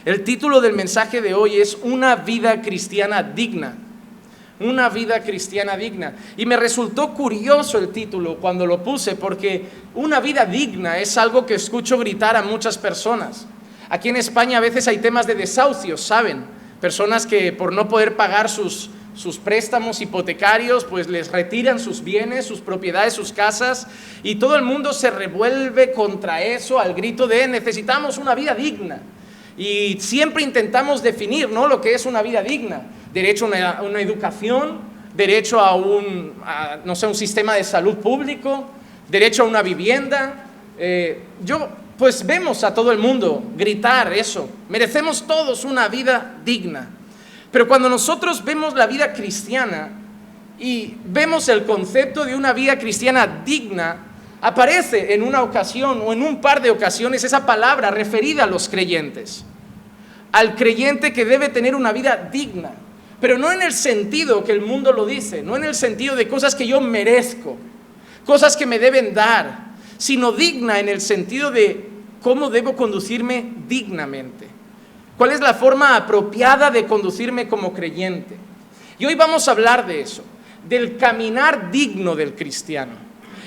El título del mensaje de hoy es Una vida cristiana digna. Una vida cristiana digna. Y me resultó curioso el título cuando lo puse, porque una vida digna es algo que escucho gritar a muchas personas. Aquí en España a veces hay temas de desahucios, ¿saben? Personas que por no poder pagar sus préstamos hipotecarios, pues les retiran sus bienes, sus propiedades, sus casas, y todo el mundo se revuelve contra eso al grito de necesitamos una vida digna. Y siempre intentamos definir, ¿no?, lo que es una vida digna. Derecho a una educación, derecho a un sistema de salud público, derecho a una vivienda. Pues vemos a todo el mundo gritar eso. Merecemos todos una vida digna. Pero cuando nosotros vemos la vida cristiana y vemos el concepto de una vida cristiana digna, aparece en una ocasión o en un par de ocasiones esa palabra referida a los creyentes. Al creyente que debe tener una vida digna. Pero no en el sentido que el mundo lo dice, no en el sentido de cosas que yo merezco, cosas que me deben dar, sino digna en el sentido de cómo debo conducirme dignamente. ¿Cuál es la forma apropiada de conducirme como creyente? Y hoy vamos a hablar de eso, del caminar digno del cristiano.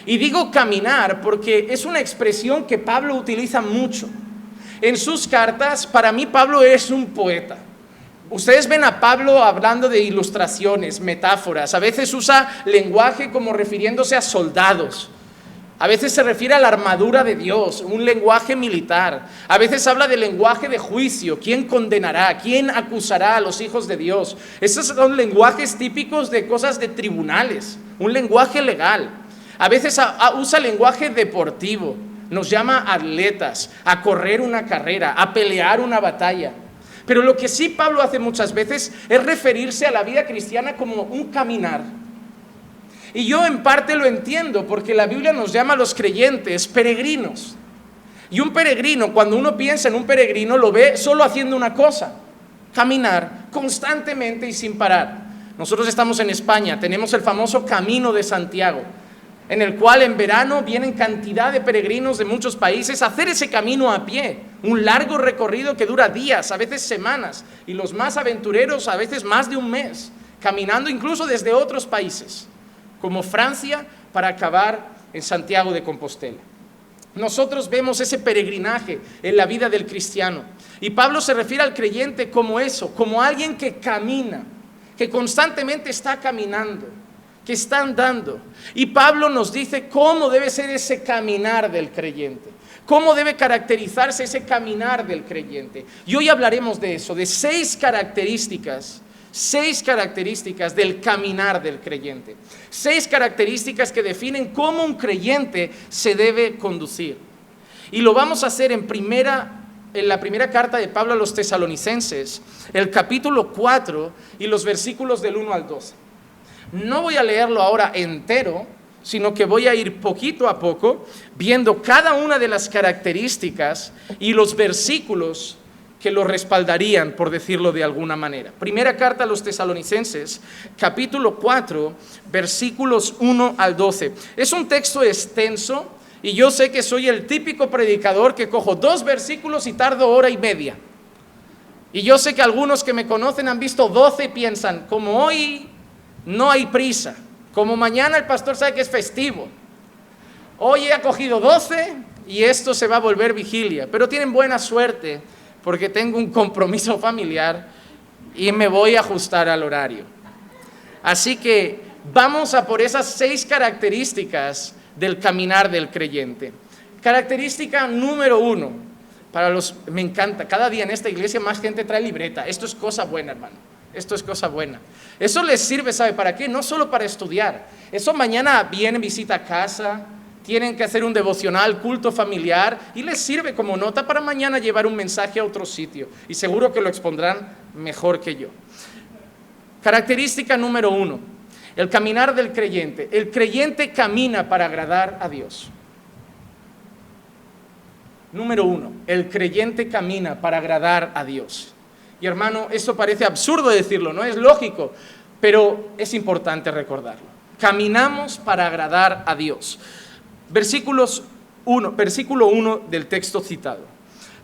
Y digo caminar porque es una expresión que Pablo utiliza mucho. En sus cartas, para mí Pablo es un poeta. Ustedes ven a Pablo hablando de ilustraciones, metáforas. A veces usa lenguaje como refiriéndose a soldados. A veces se refiere a la armadura de Dios, un lenguaje militar. A veces habla del lenguaje de juicio. ¿Quién condenará? ¿Quién acusará a los hijos de Dios? Esos son lenguajes típicos de cosas de tribunales, un lenguaje legal. A veces usa lenguaje deportivo. Nos llama atletas a correr una carrera, a pelear una batalla. Pero lo que sí Pablo hace muchas veces es referirse a la vida cristiana como un caminar. Y yo en parte lo entiendo, porque la Biblia nos llama a los creyentes peregrinos. Y un peregrino, cuando uno piensa en un peregrino, lo ve solo haciendo una cosa: caminar constantemente y sin parar. Nosotros estamos en España, tenemos el famoso Camino de Santiago, en el cual en verano vienen cantidad de peregrinos de muchos países a hacer ese camino a pie, un largo recorrido que dura días, a veces semanas, y los más aventureros a veces más de un mes, caminando incluso desde otros países, como Francia, para acabar en Santiago de Compostela. Nosotros vemos ese peregrinaje en la vida del cristiano, y Pablo se refiere al creyente como eso, como alguien que camina, que constantemente está caminando, que está andando. Y Pablo nos dice cómo debe ser ese caminar del creyente, cómo debe caracterizarse ese caminar del creyente. Y hoy hablaremos de eso, de 6 características del caminar del creyente. 6 características que definen cómo un creyente se debe conducir. Y lo vamos a hacer en la primera carta de Pablo a los Tesalonicenses, el capítulo 4 y los versículos del 1 al 12. No voy a leerlo ahora entero, sino que voy a ir poquito a poco viendo cada una de las características y los versículos que lo respaldarían, por decirlo de alguna manera. Primera carta a los Tesalonicenses, capítulo 4, versículos 1 al 12. Es un texto extenso y yo sé que soy el típico predicador que cojo 2 versículos y tardo hora y media. Y yo sé que algunos que me conocen han visto 12 y piensan, como hoy no hay prisa, como mañana el pastor sabe que es festivo, hoy he cogido 12 y esto se va a volver vigilia. Pero tienen buena suerte porque tengo un compromiso familiar y me voy a ajustar al horario. Así que vamos a por esas 6 características del caminar del creyente. Característica número 1, me encanta, cada día en esta iglesia más gente trae libreta. Esto es cosa buena, hermano. Esto es cosa buena. Eso les sirve, ¿sabe para qué? No solo para estudiar. Eso mañana vienen, visita a casa, tienen que hacer un devocional, culto familiar, y les sirve como nota para mañana llevar un mensaje a otro sitio. Y seguro que lo expondrán mejor que yo. Característica número 1, el caminar del creyente. El creyente camina para agradar a Dios. Número 1, el creyente camina para agradar a Dios. Y hermano, esto parece absurdo decirlo, no es lógico, pero es importante recordarlo. Caminamos para agradar a Dios. Versículo 1 del texto citado.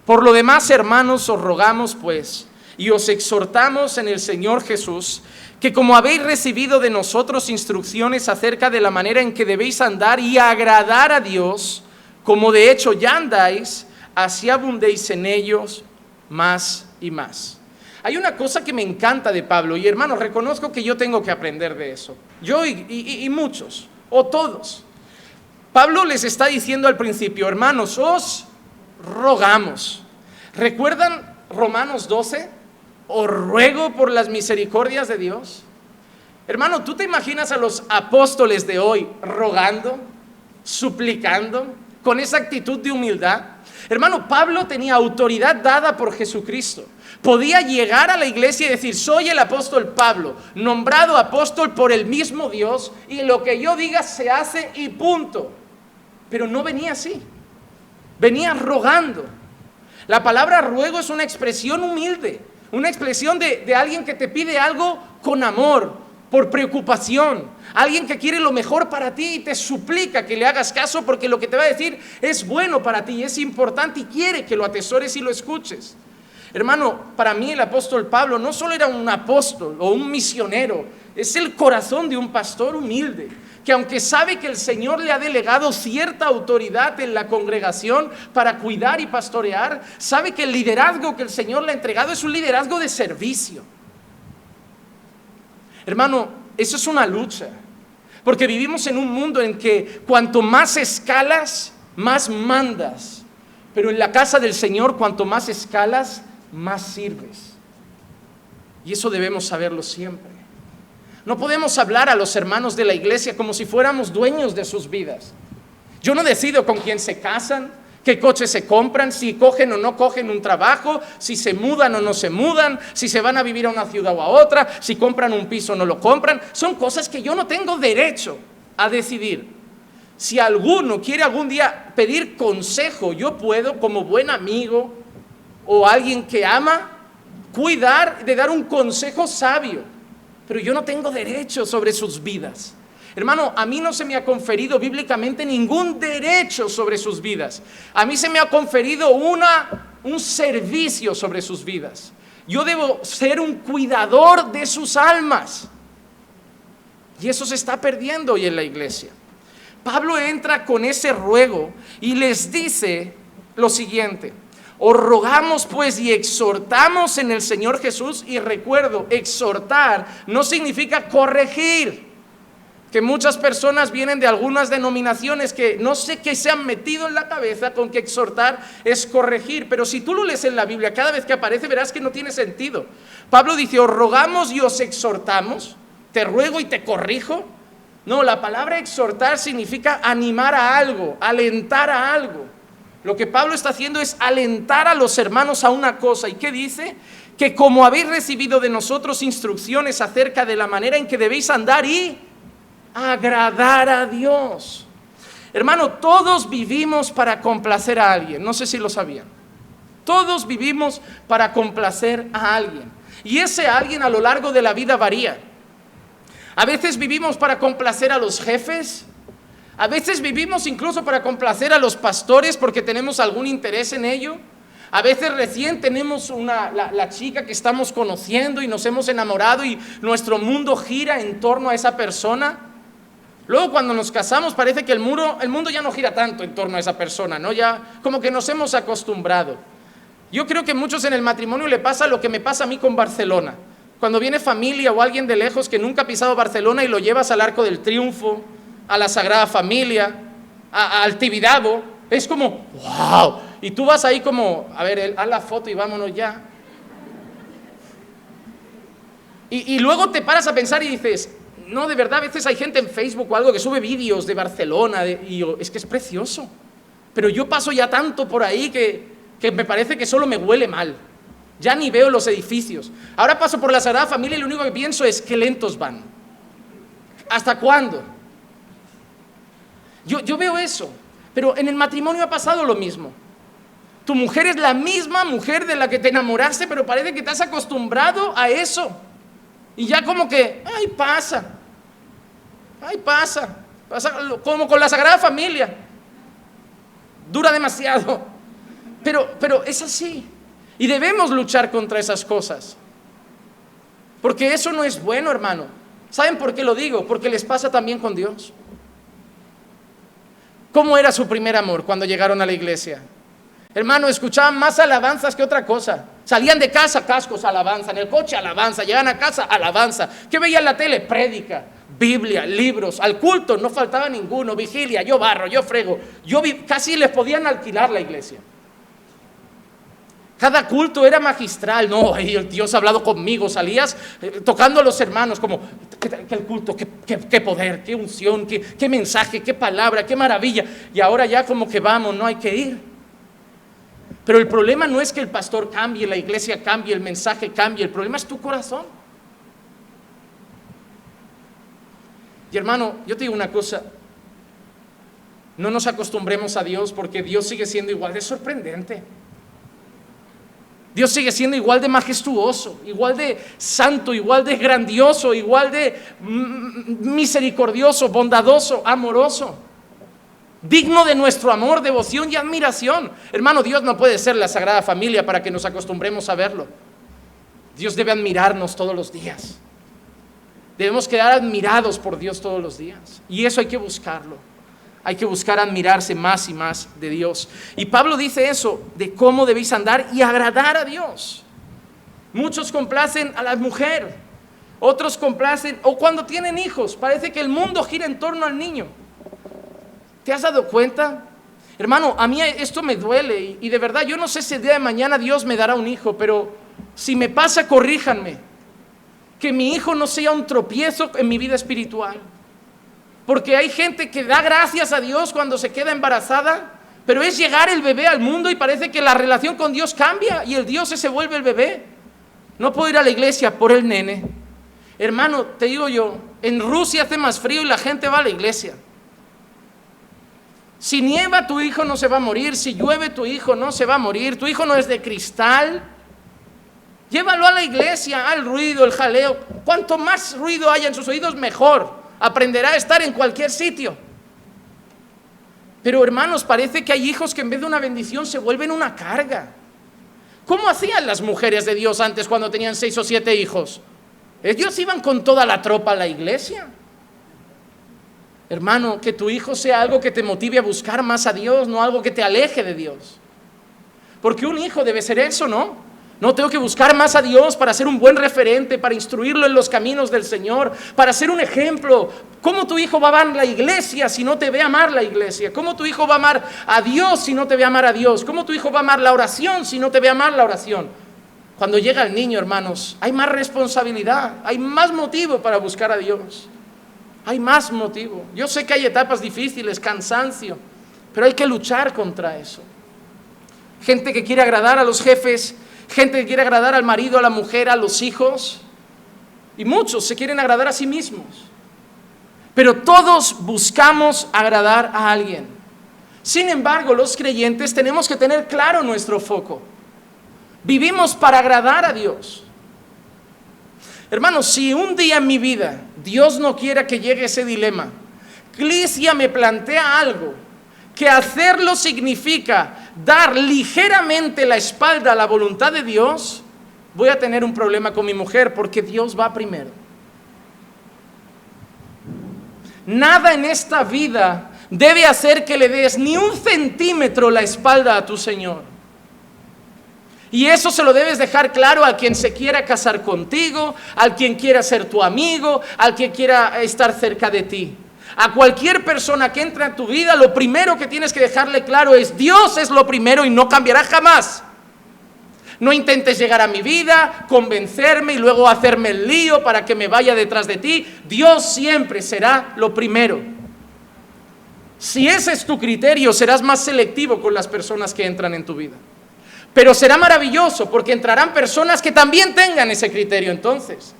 Por lo demás, hermanos, os rogamos pues, y os exhortamos en el Señor Jesús, que como habéis recibido de nosotros instrucciones acerca de la manera en que debéis andar y agradar a Dios, como de hecho ya andáis, así abundéis en ellos más y más. Hay una cosa que me encanta de Pablo, y hermanos, reconozco que yo tengo que aprender de eso. Yo y muchos, o todos. Pablo les está diciendo al principio, hermanos, os rogamos. ¿Recuerdan Romanos 12? Os ruego por las misericordias de Dios. Hermano, ¿tú te imaginas a los apóstoles de hoy rogando, suplicando, con esa actitud de humildad? Hermano, Pablo tenía autoridad dada por Jesucristo. Podía llegar a la iglesia y decir, soy el apóstol Pablo, nombrado apóstol por el mismo Dios, y lo que yo diga se hace y punto. Pero no venía así, venía rogando. La palabra ruego es una expresión humilde, una expresión de alguien que te pide algo con amor, por preocupación, alguien que quiere lo mejor para ti y te suplica que le hagas caso porque lo que te va a decir es bueno para ti, es importante y quiere que lo atesores y lo escuches. Hermano, para mí el apóstol Pablo no solo era un apóstol o un misionero, es el corazón de un pastor humilde, que aunque sabe que el Señor le ha delegado cierta autoridad en la congregación para cuidar y pastorear, sabe que el liderazgo que el Señor le ha entregado es un liderazgo de servicio. Hermano, eso es una lucha, porque vivimos en un mundo en que cuanto más escalas, más mandas, pero en la casa del Señor cuanto más escalas, más sirves. Y eso debemos saberlo siempre. No podemos hablar a los hermanos de la iglesia como si fuéramos dueños de sus vidas. Yo no decido con quién se casan, qué coches se compran, si cogen o no cogen un trabajo, si se mudan o no se mudan, si se van a vivir a una ciudad o a otra, si compran un piso o no lo compran. Son cosas que yo no tengo derecho a decidir. Si alguno quiere algún día pedir consejo, yo puedo, como buen amigo o alguien que ama, cuidar de dar un consejo sabio. Pero yo no tengo derecho sobre sus vidas. Hermano, a mí no se me ha conferido bíblicamente ningún derecho sobre sus vidas. A mí se me ha conferido un servicio sobre sus vidas. Yo debo ser un cuidador de sus almas. Y eso se está perdiendo hoy en la iglesia. Pablo entra con ese ruego y les dice lo siguiente: os rogamos pues y exhortamos en el Señor Jesús. Y recuerdo, exhortar no significa corregir, que muchas personas vienen de algunas denominaciones que no sé qué se han metido en la cabeza con que exhortar es corregir, pero si tú lo lees en la Biblia, cada vez que aparece verás que no tiene sentido. Pablo dice, os rogamos y os exhortamos, te ruego y te corrijo. No, la palabra exhortar significa animar a algo, alentar a algo. Lo que Pablo está haciendo es alentar a los hermanos a una cosa. ¿Y qué dice? Que como habéis recibido de nosotros instrucciones acerca de la manera en que debéis andar y agradar a Dios. Hermano, todos vivimos para complacer a alguien. No sé si lo sabían. Todos vivimos para complacer a alguien. Y ese alguien a lo largo de la vida varía. A veces vivimos para complacer a los jefes. A veces vivimos incluso para complacer a los pastores porque tenemos algún interés en ello. A veces recién tenemos la chica que estamos conociendo y nos hemos enamorado y nuestro mundo gira en torno a esa persona. Luego cuando nos casamos parece que el mundo ya no gira tanto en torno a esa persona, ¿no? Ya como que nos hemos acostumbrado. Yo creo que a muchos en el matrimonio le pasa lo que me pasa a mí con Barcelona. Cuando viene familia o alguien de lejos que nunca ha pisado Barcelona y lo llevas al Arco del Triunfo, a la Sagrada Familia, al Tibidabo, es como, wow, y tú vas ahí como, a ver, haz la foto y vámonos ya. Y luego te paras a pensar y dices, no, de verdad, a veces hay gente en Facebook o algo que sube vídeos de Barcelona, y yo, es que es precioso, pero yo paso ya tanto por ahí que me parece que solo me huele mal, ya ni veo los edificios. Ahora paso por la Sagrada Familia y lo único que pienso es, qué lentos van, ¿hasta cuándo? Yo veo eso, pero en el matrimonio ha pasado lo mismo. Tu mujer es la misma mujer de la que te enamoraste, pero parece que te has acostumbrado a eso. Y ya como que, pasa, como con la Sagrada Familia. Dura demasiado. Pero es así. Y debemos luchar contra esas cosas. Porque eso no es bueno, hermano. ¿Saben por qué lo digo? Porque les pasa también con Dios. ¿Cómo era su primer amor cuando llegaron a la iglesia? Hermano, escuchaban más alabanzas que otra cosa. Salían de casa, cascos, alabanza. En el coche, alabanza. Llegan a casa, alabanza. ¿Qué veían en la tele? Prédica, Biblia, libros. Al culto no faltaba ninguno. Vigilia, yo barro, yo frego. Casi les podían alquilar la iglesia. Cada culto era magistral. No, el Dios ha hablado conmigo. Salías tocando a los hermanos como, ¿qué el culto? ¿Qué poder? ¿Qué unción? ¿Qué mensaje? ¿Qué palabra? ¿Qué maravilla? Y ahora ya como que vamos, no hay que ir. Pero el problema no es que el pastor cambie, la iglesia cambie, el mensaje cambie. El problema es tu corazón. Y hermano, yo te digo una cosa. No nos acostumbremos a Dios, porque Dios sigue siendo igual de sorprendente. Dios sigue siendo igual de majestuoso, igual de santo, igual de grandioso, igual de misericordioso, bondadoso, amoroso. Digno de nuestro amor, devoción y admiración. Hermano, Dios no puede ser la Sagrada Familia para que nos acostumbremos a verlo. Dios debe admirarnos todos los días. Debemos quedar admirados por Dios todos los días. Y eso hay que buscarlo. Hay que buscar admirarse más y más de Dios. Y Pablo dice eso, de cómo debéis andar y agradar a Dios. Muchos complacen a la mujer, otros complacen, o cuando tienen hijos, parece que el mundo gira en torno al niño. ¿Te has dado cuenta? Hermano, a mí esto me duele y de verdad yo no sé si el día de mañana Dios me dará un hijo, pero si me pasa, corríjanme. Que mi hijo no sea un tropiezo en mi vida espiritual. Porque hay gente que da gracias a Dios cuando se queda embarazada, pero es llegar el bebé al mundo y parece que la relación con Dios cambia y el Dios se vuelve el bebé. No puedo ir a la iglesia por el nene. Hermano, te digo yo, en Rusia hace más frío y la gente va a la iglesia. Si nieva, tu hijo no se va a morir. Si llueve, tu hijo no se va a morir. Tu hijo no es de cristal. Llévalo a la iglesia, al ruido, el jaleo. Cuanto más ruido haya en sus oídos, mejor. Aprenderá a estar en cualquier sitio. Pero hermanos, parece que hay hijos que en vez de una bendición se vuelven una carga. ¿Cómo hacían las mujeres de Dios antes cuando tenían 6 o 7 hijos? Ellos iban con toda la tropa a la iglesia. Hermano, que tu hijo sea algo que te motive a buscar más a Dios, no algo que te aleje de Dios. Porque un hijo debe ser eso, ¿no? No, tengo que buscar más a Dios para ser un buen referente, para instruirlo en los caminos del Señor, para ser un ejemplo. ¿Cómo tu hijo va a amar la iglesia si no te ve amar la iglesia? ¿Cómo tu hijo va a amar a Dios si no te ve amar a Dios? ¿Cómo tu hijo va a amar la oración si no te ve amar la oración? Cuando llega el niño, hermanos, hay más responsabilidad, hay más motivo para buscar a Dios. Hay más motivo. Yo sé que hay etapas difíciles, cansancio, pero hay que luchar contra eso. Gente que quiere agradar a los jefes, gente que quiere agradar al marido, a la mujer, a los hijos, y muchos se quieren agradar a sí mismos. Pero todos buscamos agradar a alguien. Sin embargo, los creyentes tenemos que tener claro nuestro foco. Vivimos para agradar a Dios. Hermanos, si un día en mi vida Dios no quiera que llegue ese dilema, Iglesia me plantea algo, que hacerlo significa dar ligeramente la espalda a la voluntad de Dios, voy a tener un problema con mi mujer porque Dios va primero. Nada en esta vida debe hacer que le des ni un centímetro la espalda a tu Señor. Y eso se lo debes dejar claro a quien se quiera casar contigo, al quien quiera ser tu amigo, al que quiera estar cerca de ti. A cualquier persona que entra en tu vida, lo primero que tienes que dejarle claro es: Dios es lo primero y no cambiará jamás. No intentes llegar a mi vida, convencerme y luego hacerme el lío para que me vaya detrás de ti. Dios siempre será lo primero. Si ese es tu criterio, serás más selectivo con las personas que entran en tu vida. Pero será maravilloso porque entrarán personas que también tengan ese criterio entonces.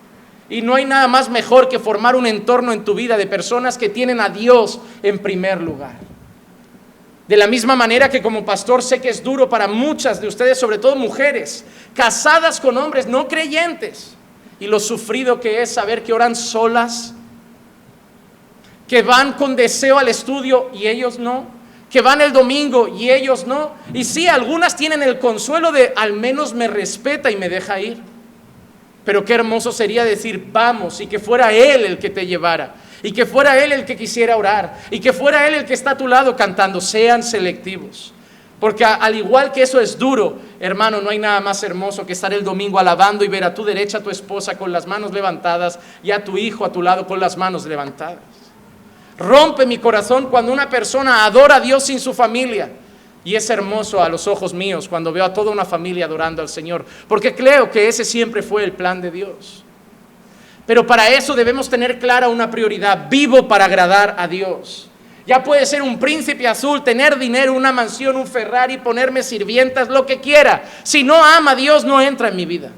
Y no hay nada más mejor que formar un entorno en tu vida de personas que tienen a Dios en primer lugar. De la misma manera que como pastor sé que es duro para muchas de ustedes, sobre todo mujeres, casadas con hombres no creyentes, y lo sufrido que es saber que oran solas, que van con deseo al estudio y ellos no, que van el domingo y ellos no. Y sí, algunas tienen el consuelo de al menos me respeta y me deja ir. Pero qué hermoso sería decir vamos, y que fuera Él el que te llevara, y que fuera Él el que quisiera orar, y que fuera Él el que está a tu lado cantando. Sean selectivos, porque al igual que eso es duro, hermano, no hay nada más hermoso que estar el domingo alabando y ver a tu derecha a tu esposa con las manos levantadas y a tu hijo a tu lado con las manos levantadas. Rompe mi corazón cuando una persona adora a Dios sin su familia. Y es hermoso a los ojos míos cuando veo a toda una familia adorando al Señor, porque creo que ese siempre fue el plan de Dios. Pero para eso debemos tener clara una prioridad: vivo para agradar a Dios. Ya puede ser un príncipe azul, tener dinero, una mansión, un Ferrari, ponerme sirvientas, lo que quiera. Si no ama a Dios, no entra en mi vida.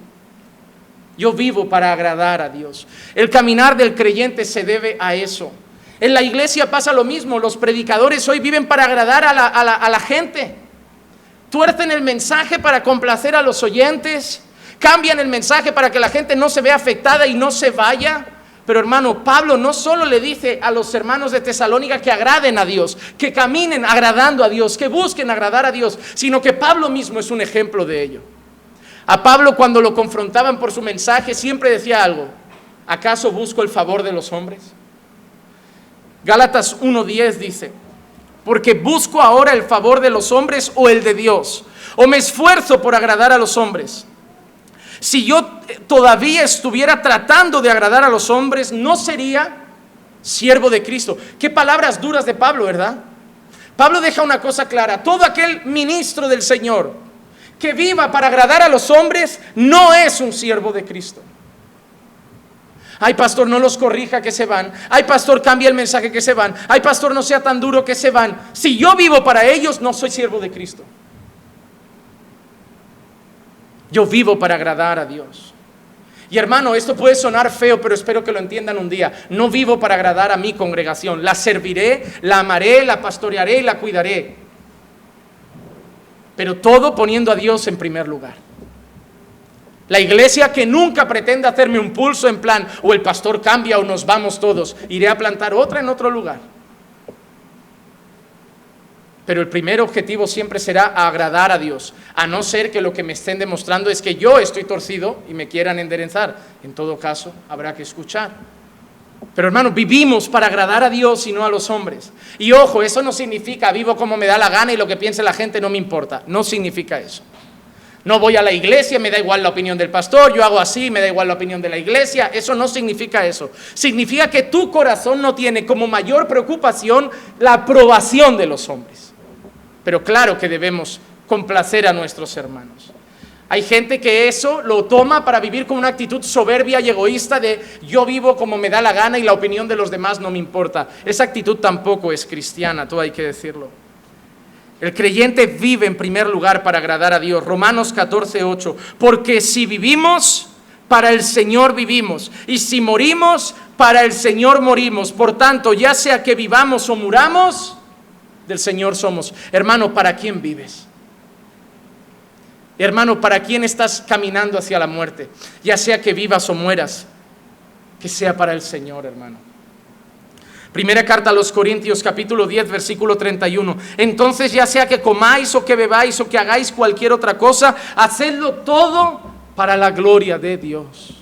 Yo vivo para agradar a Dios. El caminar del creyente se debe a eso. En la iglesia pasa lo mismo. Los predicadores hoy viven para agradar a la gente. Tuercen el mensaje para complacer a los oyentes. Cambian el mensaje para que la gente no se vea afectada y no se vaya. Pero hermano, Pablo no solo le dice a los hermanos de Tesalónica que agraden a Dios, que caminen agradando a Dios, que busquen agradar a Dios, sino que Pablo mismo es un ejemplo de ello. A Pablo, cuando lo confrontaban por su mensaje, siempre decía algo: ¿acaso busco el favor de los hombres? Gálatas 1:10 dice: porque busco ahora el favor de los hombres o el de Dios, o me esfuerzo por agradar a los hombres. Si yo todavía estuviera tratando de agradar a los hombres, no sería siervo de Cristo. Qué palabras duras de Pablo, ¿verdad? Pablo deja una cosa clara: todo aquel ministro del Señor que viva para agradar a los hombres no es un siervo de Cristo. Ay, pastor, no los corrija que se van. Ay, pastor, cambia el mensaje que se van. Ay, pastor, no sea tan duro que se van. Si yo vivo para ellos, no soy siervo de Cristo. Yo vivo para agradar a Dios. Y hermano, esto puede sonar feo, pero espero que lo entiendan un día. No vivo para agradar a mi congregación. La serviré, la amaré, la pastorearé y la cuidaré. Pero todo poniendo a Dios en primer lugar. La iglesia que nunca pretende hacerme un pulso en plan, o el pastor cambia o nos vamos todos, iré a plantar otra en otro lugar. Pero el primer objetivo siempre será agradar a Dios, a no ser que lo que me estén demostrando es que yo estoy torcido y me quieran enderezar. En todo caso, habrá que escuchar. Pero hermano, vivimos para agradar a Dios y no a los hombres. Y ojo, eso no significa vivo como me da la gana y lo que piense la gente no me importa. No significa eso. No voy a la iglesia, me da igual la opinión del pastor, yo hago así, me da igual la opinión de la iglesia. Eso no significa eso. Significa que tu corazón no tiene como mayor preocupación la aprobación de los hombres. Pero claro que debemos complacer a nuestros hermanos. Hay gente que eso lo toma para vivir con una actitud soberbia y egoísta de yo vivo como me da la gana y la opinión de los demás no me importa. Esa actitud tampoco es cristiana, todo hay que decirlo. El creyente vive en primer lugar para agradar a Dios. Romanos 14:8. Porque si vivimos, para el Señor vivimos. Y si morimos, para el Señor morimos. Por tanto, ya sea que vivamos o muramos, del Señor somos. Hermano, ¿para quién vives? Hermano, ¿para quién estás caminando hacia la muerte? Ya sea que vivas o mueras, que sea para el Señor, hermano. Primera carta a los Corintios, capítulo 10, versículo 31. Entonces, ya sea que comáis o que bebáis o que hagáis cualquier otra cosa, hacedlo todo para la gloria de Dios.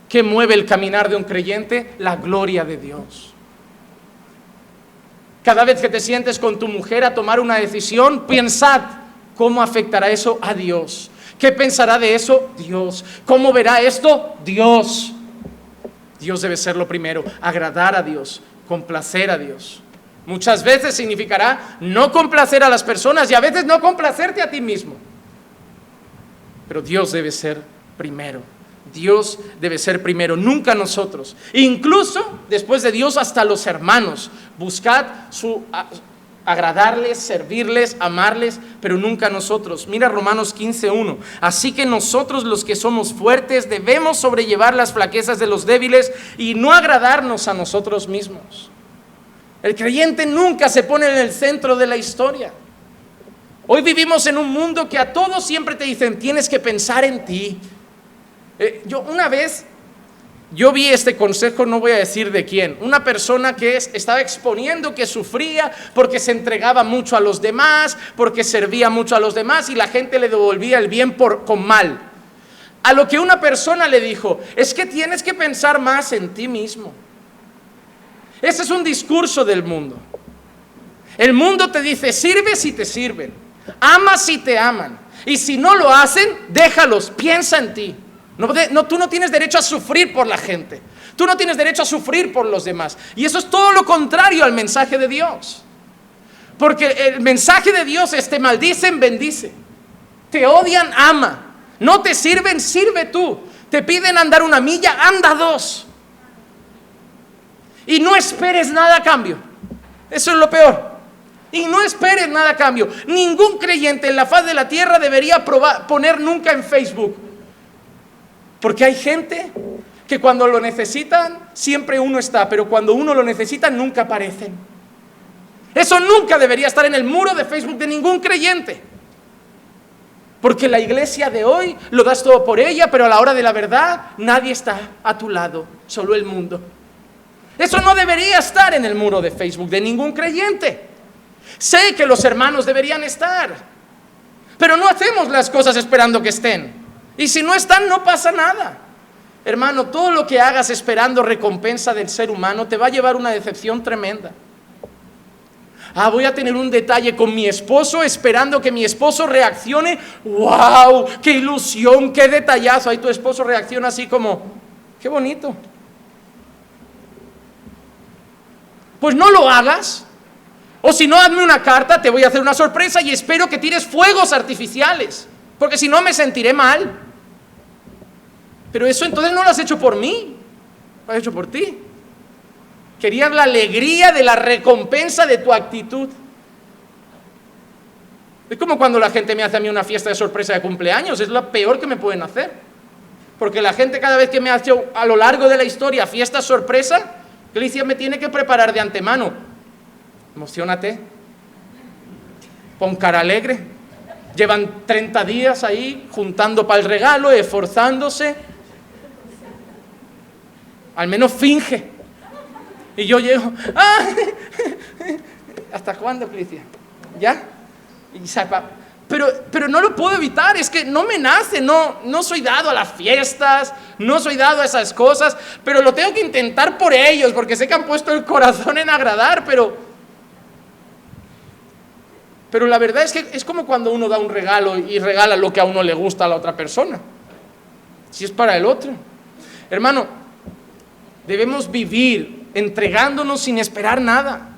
¿Qué mueve el caminar de un creyente? La gloria de Dios. Cada vez que te sientes con tu mujer a tomar una decisión, pensad cómo afectará eso a Dios. ¿Qué pensará de eso? Dios. ¿Cómo verá esto? Dios. Dios debe ser lo primero, agradar a Dios, complacer a Dios. Muchas veces significará no complacer a las personas y a veces no complacerte a ti mismo. Pero Dios debe ser primero. Dios debe ser primero, nunca nosotros. Incluso después de Dios, hasta los hermanos. Buscad agradarles, servirles, amarles, pero nunca nosotros. Mira Romanos 15:1. Así que nosotros los que somos fuertes debemos sobrellevar las flaquezas de los débiles y no agradarnos a nosotros mismos. El creyente nunca se pone en el centro de la historia. Hoy vivimos en un mundo que a todos siempre te dicen, tienes que pensar en ti. Yo una vez Yo vi este consejo, no voy a decir de quién, una persona que estaba exponiendo que sufría porque se entregaba mucho a los demás, porque servía mucho a los demás y la gente le devolvía el bien con mal. A lo que una persona le dijo, es que tienes que pensar más en ti mismo. Ese es un discurso del mundo. El mundo te dice, sirve si te sirven, ama si te aman, y si no lo hacen, déjalos, piensa en ti. Tú no tienes derecho a sufrir por la gente. Tú no tienes derecho a sufrir por los demás. Y eso es todo lo contrario al mensaje de Dios. Porque el mensaje de Dios es: te maldicen, bendice. Te odian, ama. No te sirven, sirve tú. Te piden andar 1 milla, anda 2. Y no esperes nada a cambio. Eso es lo peor. Y no esperes nada a cambio. Ningún creyente en la faz de la tierra debería poner nunca en Facebook. Porque hay gente que cuando lo necesitan, siempre uno está, pero cuando uno lo necesita, nunca aparecen. Eso nunca debería estar en el muro de Facebook de ningún creyente. Porque la iglesia de hoy lo das todo por ella, pero a la hora de la verdad, nadie está a tu lado, solo el mundo. Eso no debería estar en el muro de Facebook de ningún creyente. Sé que los hermanos deberían estar, pero no hacemos las cosas esperando que estén. Y si no están, no pasa nada. Hermano, todo lo que hagas esperando recompensa del ser humano te va a llevar una decepción tremenda. Voy a tener un detalle con mi esposo esperando que mi esposo reaccione. ¡Wow! ¡Qué ilusión! ¡Qué detallazo! Ahí tu esposo reacciona así como, ¡qué bonito! Pues no lo hagas. O si no, hazme una carta, te voy a hacer una sorpresa y espero que tires fuegos artificiales. Porque si no, me sentiré mal. Pero eso entonces no lo has hecho por mí, lo has hecho por ti. Querías la alegría de la recompensa de tu actitud. Es como cuando la gente me hace a mí una fiesta de sorpresa de cumpleaños. Es lo peor que me pueden hacer. Porque la gente, cada vez que me ha hecho a lo largo de la historia fiesta sorpresa, Iglesia me tiene que preparar de antemano. Emociónate. Pon cara alegre. Llevan 30 días ahí juntando para el regalo, esforzándose. Al menos finge. Y yo llego, ¿hasta cuándo, Cristian? ¿Ya? Pero no lo puedo evitar, es que no me nace, no soy dado a las fiestas, no soy dado a esas cosas, pero lo tengo que intentar por ellos, porque sé que han puesto el corazón en agradar, pero la verdad es que es como cuando uno da un regalo y regala lo que a uno le gusta a la otra persona, si es para el otro. Hermano, debemos vivir entregándonos sin esperar nada,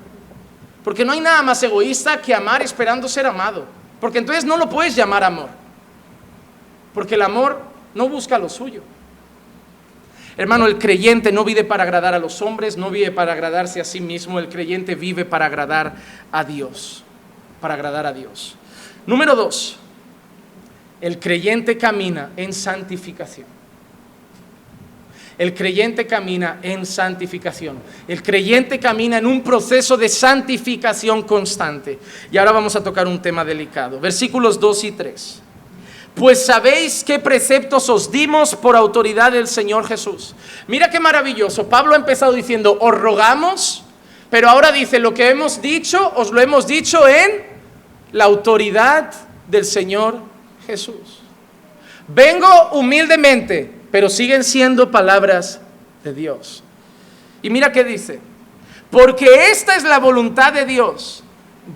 porque no hay nada más egoísta que amar esperando ser amado, porque entonces no lo puedes llamar amor, porque el amor no busca lo suyo. Hermano, el creyente no vive para agradar a los hombres, no vive para agradarse a sí mismo, el creyente vive para agradar a Dios, para agradar a Dios. Número 2, el creyente camina en santificación. El creyente camina en santificación. El creyente camina en un proceso de santificación constante. Y ahora vamos a tocar un tema delicado. Versículos 2 y 3. Pues sabéis qué preceptos os dimos por autoridad del Señor Jesús. Mira qué maravilloso. Pablo ha empezado diciendo, os rogamos, pero ahora dice, lo que hemos dicho, os lo hemos dicho en la autoridad del Señor Jesús. Vengo humildemente, pero siguen siendo palabras de Dios. Y mira qué dice, porque esta es la voluntad de Dios,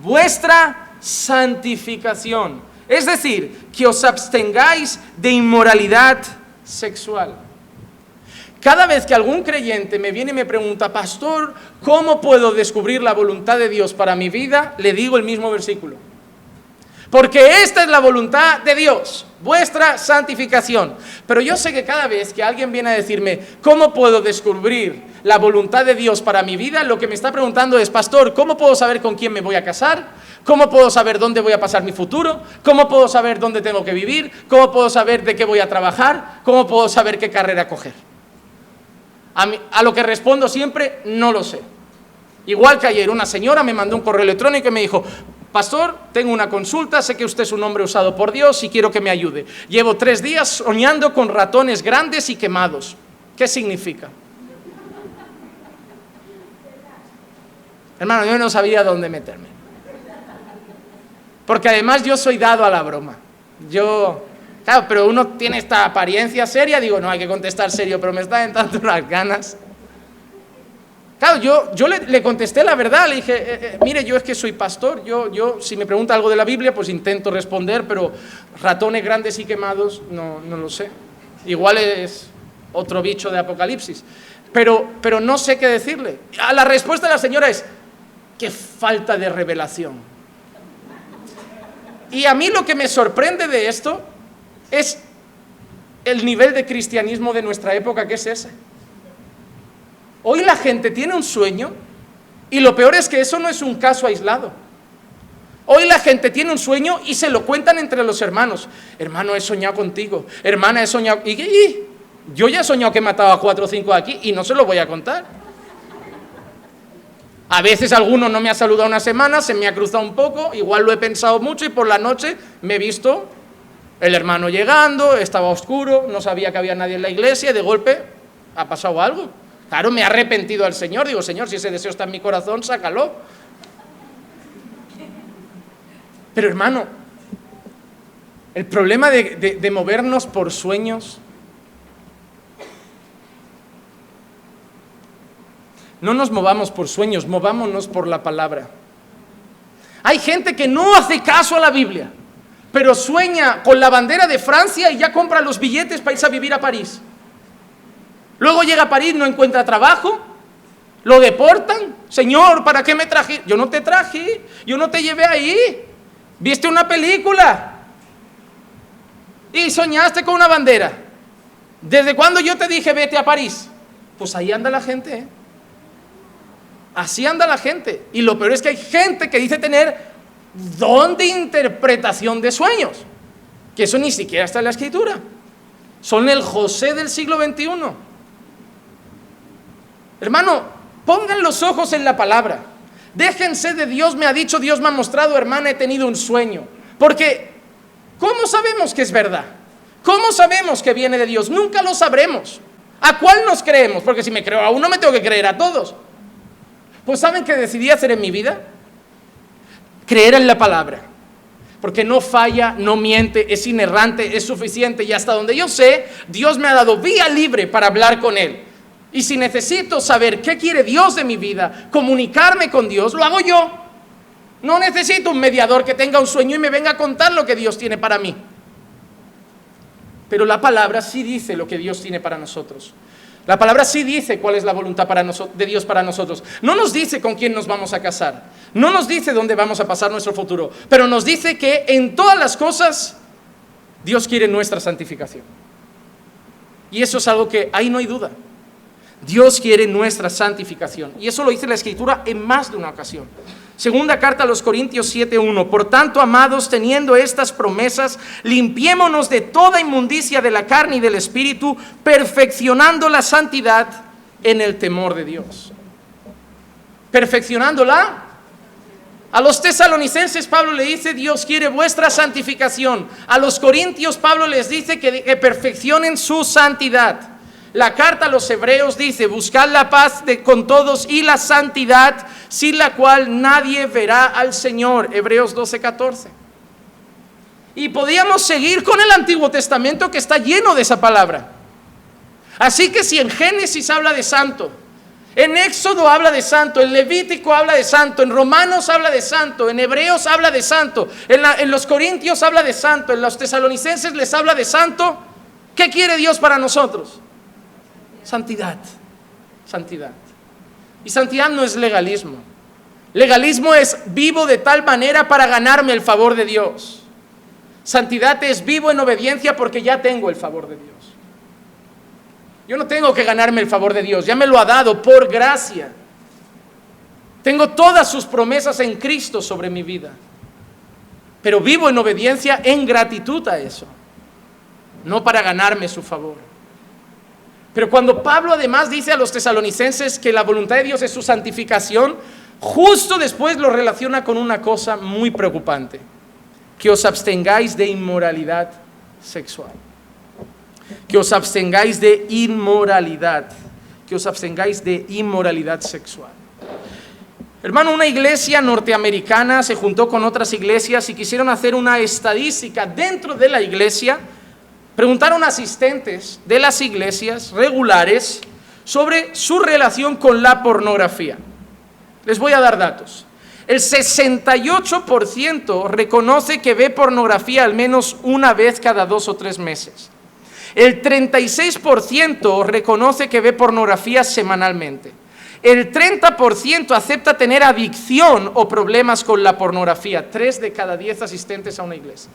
vuestra santificación. Es decir, que os abstengáis de inmoralidad sexual. Cada vez que algún creyente me viene y me pregunta, pastor, ¿cómo puedo descubrir la voluntad de Dios para mi vida? Le digo el mismo versículo. Porque esta es la voluntad de Dios, vuestra santificación. Pero yo sé que cada vez que alguien viene a decirme, ¿cómo puedo descubrir la voluntad de Dios para mi vida? Lo que me está preguntando es, pastor, ¿cómo puedo saber con quién me voy a casar? ¿Cómo puedo saber dónde voy a pasar mi futuro? ¿Cómo puedo saber dónde tengo que vivir? ¿Cómo puedo saber de qué voy a trabajar? ¿Cómo puedo saber qué carrera coger? A lo que respondo siempre, no lo sé. Igual que ayer una señora me mandó un correo electrónico y me dijo, pastor, tengo una consulta, sé que usted es un hombre usado por Dios y quiero que me ayude. Llevo 3 días soñando con ratones grandes y quemados. ¿Qué significa? Hermano, yo no sabía dónde meterme. Porque además yo soy dado a la broma. Claro, pero uno tiene esta apariencia seria, digo, no hay que contestar serio, pero me están entrando unas ganas. Claro, yo le contesté la verdad, le dije, mire, yo es que soy pastor, yo si me pregunta algo de la Biblia, pues intento responder, pero ratones grandes y quemados, no lo sé. Igual es otro bicho de Apocalipsis, pero no sé qué decirle. La respuesta de la señora es, qué falta de revelación. Y a mí lo que me sorprende de esto es el nivel de cristianismo de nuestra época, que es ese. Hoy la gente tiene un sueño y lo peor es que eso no es un caso aislado. Hoy la gente tiene un sueño y se lo cuentan entre los hermanos. Hermano, he soñado contigo. Hermana, he soñado... Y yo ya he soñado que he matado a 4 o 5 aquí y no se lo voy a contar. A veces alguno no me ha saludado una semana, se me ha cruzado un poco, igual lo he pensado mucho y por la noche me he visto el hermano llegando, estaba oscuro, no sabía que había nadie en la iglesia y de golpe ha pasado algo. Claro, me he arrepentido al Señor, digo, Señor, si ese deseo está en mi corazón, sácalo. Pero hermano, el problema de movernos por sueños, no nos movamos por sueños, movámonos por la palabra. Hay gente que no hace caso a la Biblia, pero sueña con la bandera de Francia y ya compra los billetes para irse a vivir a París. Luego llega a París, no encuentra trabajo, lo deportan. Señor, ¿para qué me traje? Yo no te traje, yo no te llevé ahí. Viste una película y soñaste con una bandera. ¿Desde cuándo yo te dije vete a París? Pues ahí anda la gente, ¿eh? Así anda la gente. Y lo peor es que hay gente que dice tener don de interpretación de sueños, que eso ni siquiera está en la Escritura. Son el José del siglo XXI. Hermano, pongan los ojos en la palabra. Déjense de Dios me ha dicho, Dios me ha mostrado, hermana, he tenido un sueño. Porque, ¿cómo sabemos que es verdad? ¿Cómo sabemos que viene de Dios? Nunca lo sabremos. ¿A cuál nos creemos? Porque si me creo a uno, me tengo que creer a todos. Pues ¿saben qué decidí hacer en mi vida? Creer en la palabra. Porque no falla, no miente, es inerrante, es suficiente. Y hasta donde yo sé, Dios me ha dado vía libre para hablar con Él. Y si necesito saber qué quiere Dios de mi vida, comunicarme con Dios, lo hago yo. No necesito un mediador que tenga un sueño y me venga a contar lo que Dios tiene para mí. Pero la palabra sí dice lo que Dios tiene para nosotros. La palabra sí dice cuál es la voluntad de Dios para nosotros. No nos dice con quién nos vamos a casar. No nos dice dónde vamos a pasar nuestro futuro. Pero nos dice que en todas las cosas Dios quiere nuestra santificación. Y eso es algo que ahí no hay duda. Dios quiere nuestra santificación. Y eso lo dice la Escritura en más de una ocasión. Segunda carta a los Corintios 7:1. Por tanto, amados, teniendo estas promesas, limpiémonos de toda inmundicia de la carne y del espíritu, perfeccionando la santidad en el temor de Dios. Perfeccionándola. A los tesalonicenses Pablo le dice, Dios quiere vuestra santificación. A los corintios Pablo les dice que perfeccionen su santidad. La carta a los hebreos dice, buscad la paz con todos y la santidad, sin la cual nadie verá al Señor. Hebreos 12:14. Y podíamos seguir con el Antiguo Testamento, que está lleno de esa palabra. Así que si en Génesis habla de santo, en Éxodo habla de santo, en Levítico habla de santo, en Romanos habla de santo, en Hebreos habla de santo, en los Corintios habla de santo, en los tesalonicenses les habla de santo, ¿qué quiere Dios para nosotros? Santidad, santidad. Y santidad no es legalismo. Legalismo es vivo de tal manera para ganarme el favor de Dios. Santidad es vivo en obediencia porque ya tengo el favor de Dios. Yo no tengo que ganarme el favor de Dios, ya me lo ha dado por gracia. Tengo todas sus promesas en Cristo sobre mi vida. Pero vivo en obediencia en gratitud a eso, no para ganarme su favor. Pero cuando Pablo además dice a los tesalonicenses que la voluntad de Dios es su santificación, justo después lo relaciona con una cosa muy preocupante: que os abstengáis de inmoralidad sexual. que os abstengáis de inmoralidad, que os abstengáis de inmoralidad sexual. Hermano, una iglesia norteamericana se juntó con otras iglesias y quisieron hacer una estadística dentro de la iglesia. Preguntaron a asistentes de las iglesias regulares sobre su relación con la pornografía. Les voy a dar datos. El 68% reconoce que ve pornografía al menos una vez cada 2 o 3 meses. El 36% reconoce que ve pornografía semanalmente. El 30% acepta tener adicción o problemas con la pornografía. 3 de cada 10 asistentes a una iglesia.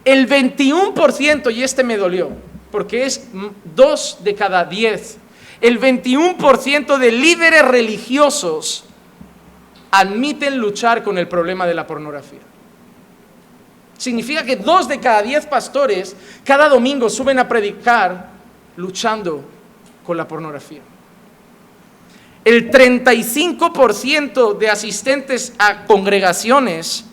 El 21%, y este me dolió, porque es 2 de cada 10, el 21% de líderes religiosos admiten luchar con el problema de la pornografía. Significa que 2 de cada 10 pastores cada domingo suben a predicar luchando con la pornografía. El 35% de asistentes a congregaciones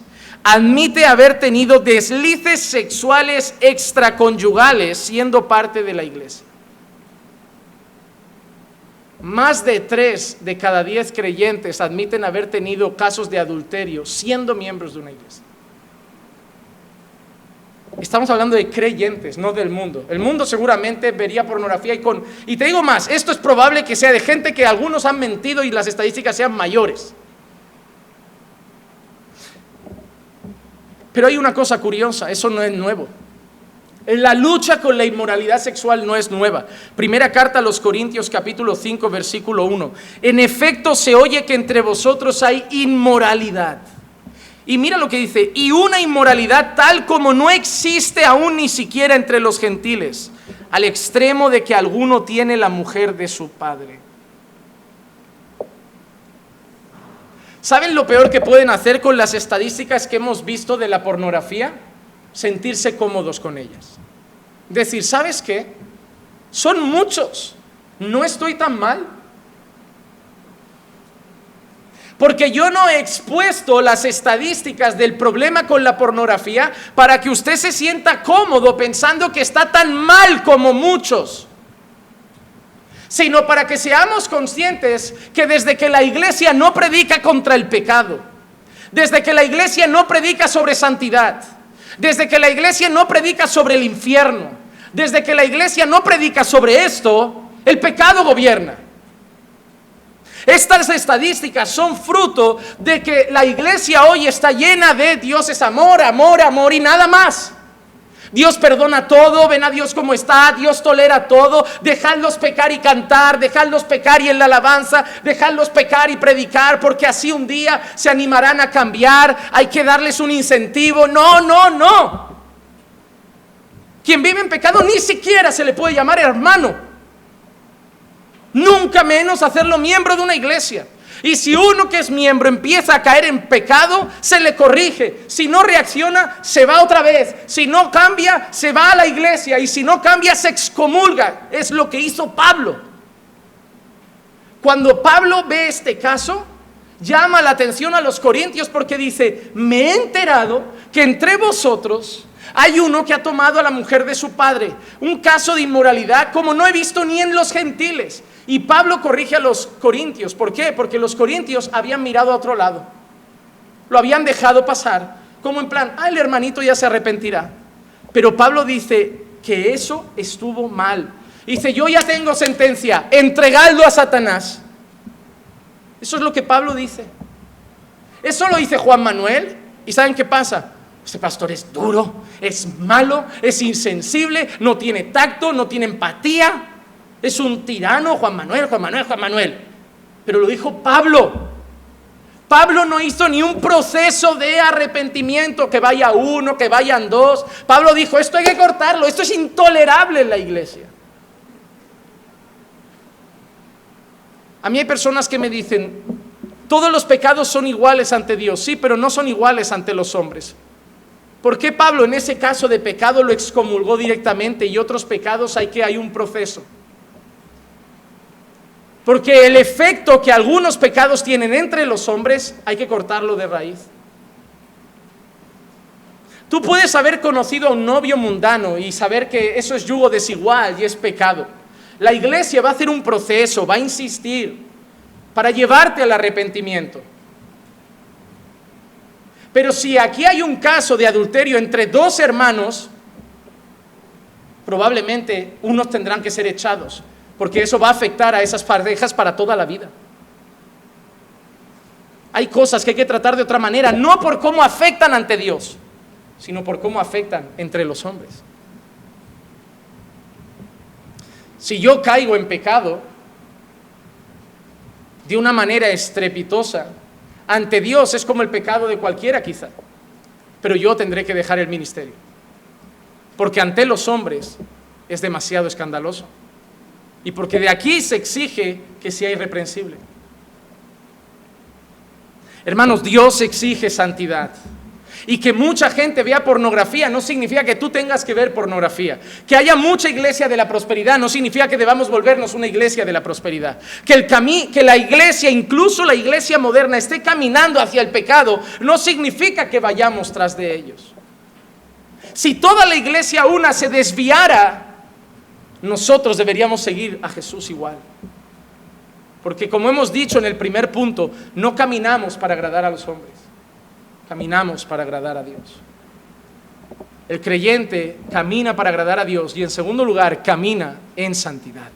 admite haber tenido deslices sexuales extraconyugales siendo parte de la iglesia. Más de 3 de cada 10 creyentes admiten haber tenido casos de adulterio siendo miembros de una iglesia. Estamos hablando de creyentes, no del mundo. El mundo seguramente vería pornografía y te digo más, esto es probable que sea de gente que algunos han mentido y las estadísticas sean mayores. Pero hay una cosa curiosa, eso no es nuevo. La lucha con la inmoralidad sexual no es nueva. Primera carta a los Corintios, capítulo 5, versículo 1. En efecto, se oye que entre vosotros hay inmoralidad. Y mira lo que dice, y una inmoralidad tal como no existe aún ni siquiera entre los gentiles, al extremo de que alguno tiene la mujer de su padre. ¿Saben lo peor que pueden hacer con las estadísticas que hemos visto de la pornografía? Sentirse cómodos con ellas. Decir, ¿sabes qué? Son muchos, no estoy tan mal. Porque yo no he expuesto las estadísticas del problema con la pornografía para que usted se sienta cómodo pensando que está tan mal como muchos, sino para que seamos conscientes que desde que la iglesia no predica contra el pecado, desde que la iglesia no predica sobre santidad, desde que la iglesia no predica sobre el infierno, desde que la iglesia no predica sobre esto, el pecado gobierna. Estas estadísticas son fruto de que la iglesia hoy está llena de Dios es amor, amor, amor y nada más. Dios perdona todo, ven a Dios como está, Dios tolera todo, dejadlos pecar y cantar, dejadlos pecar y en la alabanza, dejadlos pecar y predicar, porque así un día se animarán a cambiar, hay que darles un incentivo. No, no, no. Quien vive en pecado ni siquiera se le puede llamar hermano. Nunca menos hacerlo miembro de una iglesia. Y si uno que es miembro empieza a caer en pecado, se le corrige. Si no reacciona, se va otra vez. Si no cambia, se va a la iglesia. Y si no cambia, se excomulga. Es lo que hizo Pablo. Cuando Pablo ve este caso, llama la atención a los corintios porque dice, me he enterado que entre vosotros hay uno que ha tomado a la mujer de su padre. Un caso de inmoralidad como no he visto ni en los gentiles. Y Pablo corrige a los corintios. ¿Por qué? Porque los corintios habían mirado a otro lado. Lo habían dejado pasar. Como en plan, el hermanito ya se arrepentirá. Pero Pablo dice que eso estuvo mal. Dice, yo ya tengo sentencia, entregadlo a Satanás. Eso es lo que Pablo dice. Eso lo dice Juan Manuel. ¿Y saben qué pasa? Este pastor es duro, es malo, es insensible, no tiene tacto, no tiene empatía. Es un tirano, Juan Manuel. Pero lo dijo Pablo. Pablo no hizo ni un proceso de arrepentimiento, que vaya uno, que vayan dos. Pablo dijo, esto hay que cortarlo, esto es intolerable en la iglesia. A mí hay personas que me dicen, todos los pecados son iguales ante Dios. Sí, pero no son iguales ante los hombres. ¿Por qué Pablo en ese caso de pecado lo excomulgó directamente y otros pecados hay un proceso? Porque el efecto que algunos pecados tienen entre los hombres hay que cortarlo de raíz. Tú puedes haber conocido a un novio mundano y saber que eso es yugo desigual y es pecado. La iglesia va a hacer un proceso, va a insistir para llevarte al arrepentimiento. Pero si aquí hay un caso de adulterio entre dos hermanos, probablemente unos tendrán que ser echados, porque eso va a afectar a esas parejas para toda la vida. Hay cosas que hay que tratar de otra manera, no por cómo afectan ante Dios, sino por cómo afectan entre los hombres. Si yo caigo en pecado de una manera estrepitosa, ante Dios es como el pecado de cualquiera quizá, pero yo tendré que dejar el ministerio, porque ante los hombres es demasiado escandaloso, y porque de aquí se exige que sea irreprensible. Hermanos, Dios exige santidad. Y que mucha gente vea pornografía no significa que tú tengas que ver pornografía. Que haya mucha iglesia de la prosperidad no significa que debamos volvernos una iglesia de la prosperidad. Que la iglesia, incluso la iglesia moderna, esté caminando hacia el pecado no significa que vayamos tras de ellos. Si toda la iglesia una se desviara, nosotros deberíamos seguir a Jesús igual. Porque como hemos dicho en el primer punto, no caminamos para agradar a los hombres. Caminamos para agradar a Dios. El creyente camina para agradar a Dios y en segundo lugar, camina en santidad.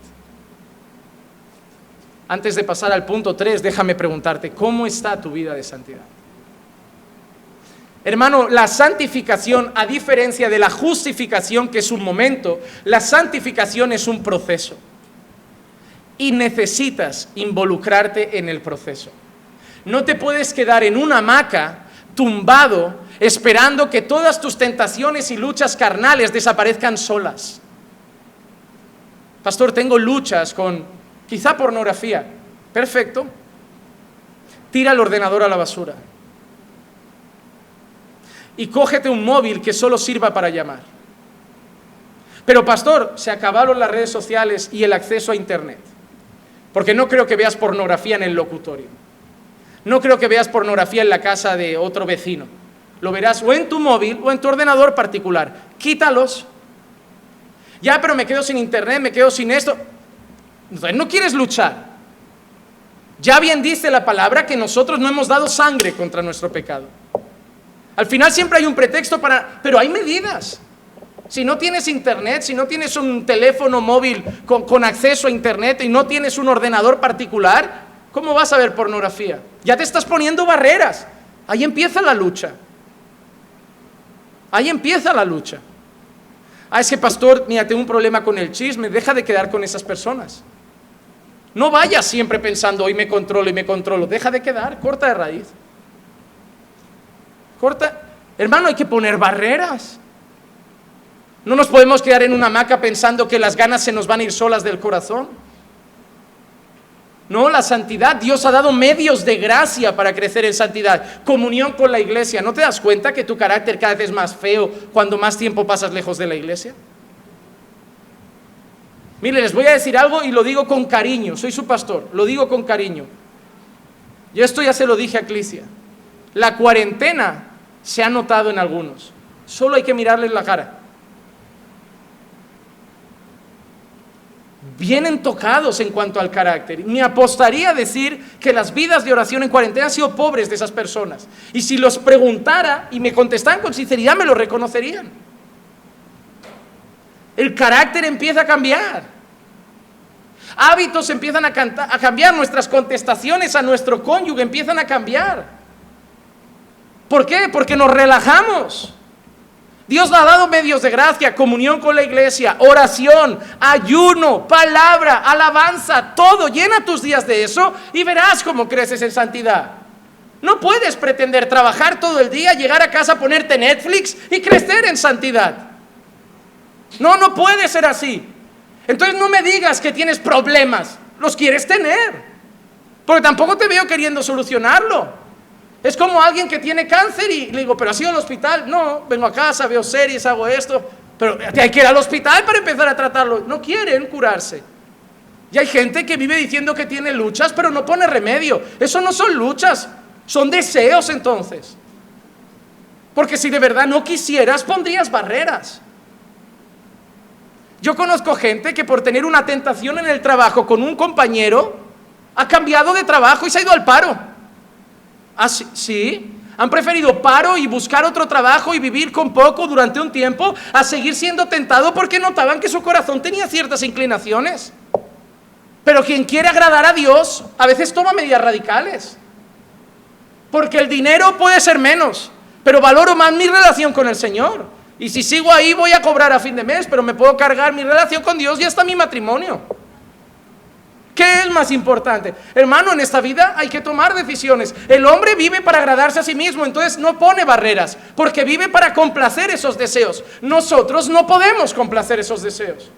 Antes de pasar al punto 3, déjame preguntarte, ¿cómo está tu vida de santidad? Hermano, la santificación, a diferencia de la justificación, que es un momento, la santificación es un proceso. Y necesitas involucrarte en el proceso. No te puedes quedar en una hamaca tumbado, esperando que todas tus tentaciones y luchas carnales desaparezcan solas. Pastor, tengo luchas con quizá pornografía. Perfecto. Tira el ordenador a la basura. Y cógete un móvil que solo sirva para llamar. Pero pastor, se acabaron las redes sociales y el acceso a internet. Porque no creo que veas pornografía en el locutorio. No creo que veas pornografía en la casa de otro vecino. Lo verás o en tu móvil o en tu ordenador particular. Quítalos. Ya, pero me quedo sin internet, me quedo sin esto. Entonces, no quieres luchar. Ya bien dice la palabra que nosotros no hemos dado sangre contra nuestro pecado. Al final siempre hay un pretexto pero hay medidas. Si no tienes internet, si no tienes un teléfono móvil con acceso a internet y no tienes un ordenador particular, ¿cómo vas a ver pornografía? Ya te estás poniendo barreras. Ahí empieza la lucha. Ahí empieza la lucha. Es que pastor, mira, tengo un problema con el chisme. Deja de quedar con esas personas. No vayas siempre pensando, hoy me controlo y me controlo. Deja de quedar, corta de raíz. Corta. Hermano, hay que poner barreras. No nos podemos quedar en una hamaca pensando que las ganas se nos van a ir solas del corazón. No, la santidad, Dios ha dado medios de gracia para crecer en santidad. Comunión con la iglesia. ¿No te das cuenta que tu carácter cada vez es más feo cuando más tiempo pasas lejos de la iglesia? Mire, les voy a decir algo y lo digo con cariño. Soy su pastor, lo digo con cariño. Yo esto ya se lo dije a Eclesia. La cuarentena se ha notado en algunos. Solo hay que mirarles la cara. Vienen tocados en cuanto al carácter. Me apostaría a decir que las vidas de oración en cuarentena han sido pobres de esas personas. Y si los preguntara y me contestaran con sinceridad, me lo reconocerían. El carácter empieza a cambiar. Hábitos empiezan a cambiar. Nuestras contestaciones a nuestro cónyuge empiezan a cambiar. ¿Por qué? Porque nos relajamos. Dios le ha dado medios de gracia, comunión con la iglesia, oración, ayuno, palabra, alabanza, todo. Llena tus días de eso y verás cómo creces en santidad. No puedes pretender trabajar todo el día, llegar a casa, ponerte Netflix y crecer en santidad. No puede ser así. Entonces no me digas que tienes problemas, los quieres tener, porque tampoco te veo queriendo solucionarlo. Es como alguien que tiene cáncer y le digo, ¿pero has ido al hospital? No, vengo a casa, veo series, hago esto. Pero hay que ir al hospital para empezar a tratarlo. No quieren curarse. Y hay gente que vive diciendo que tiene luchas, pero no pone remedio. Eso no son luchas, son deseos entonces. Porque si de verdad no quisieras, pondrías barreras. Yo conozco gente que por tener una tentación en el trabajo con un compañero, ha cambiado de trabajo y se ha ido al paro. ¿Ah, sí? Han preferido paro y buscar otro trabajo y vivir con poco durante un tiempo a seguir siendo tentado porque notaban que su corazón tenía ciertas inclinaciones. Pero quien quiere agradar a Dios a veces toma medidas radicales. Porque el dinero puede ser menos, pero valoro más mi relación con el Señor. Y si sigo ahí voy a cobrar a fin de mes, pero me puedo cargar mi relación con Dios y hasta mi matrimonio. ¿Qué es más importante? Hermano, en esta vida hay que tomar decisiones. El hombre vive para agradarse a sí mismo, entonces no pone barreras, porque vive para complacer esos deseos. Nosotros no podemos complacer esos deseos.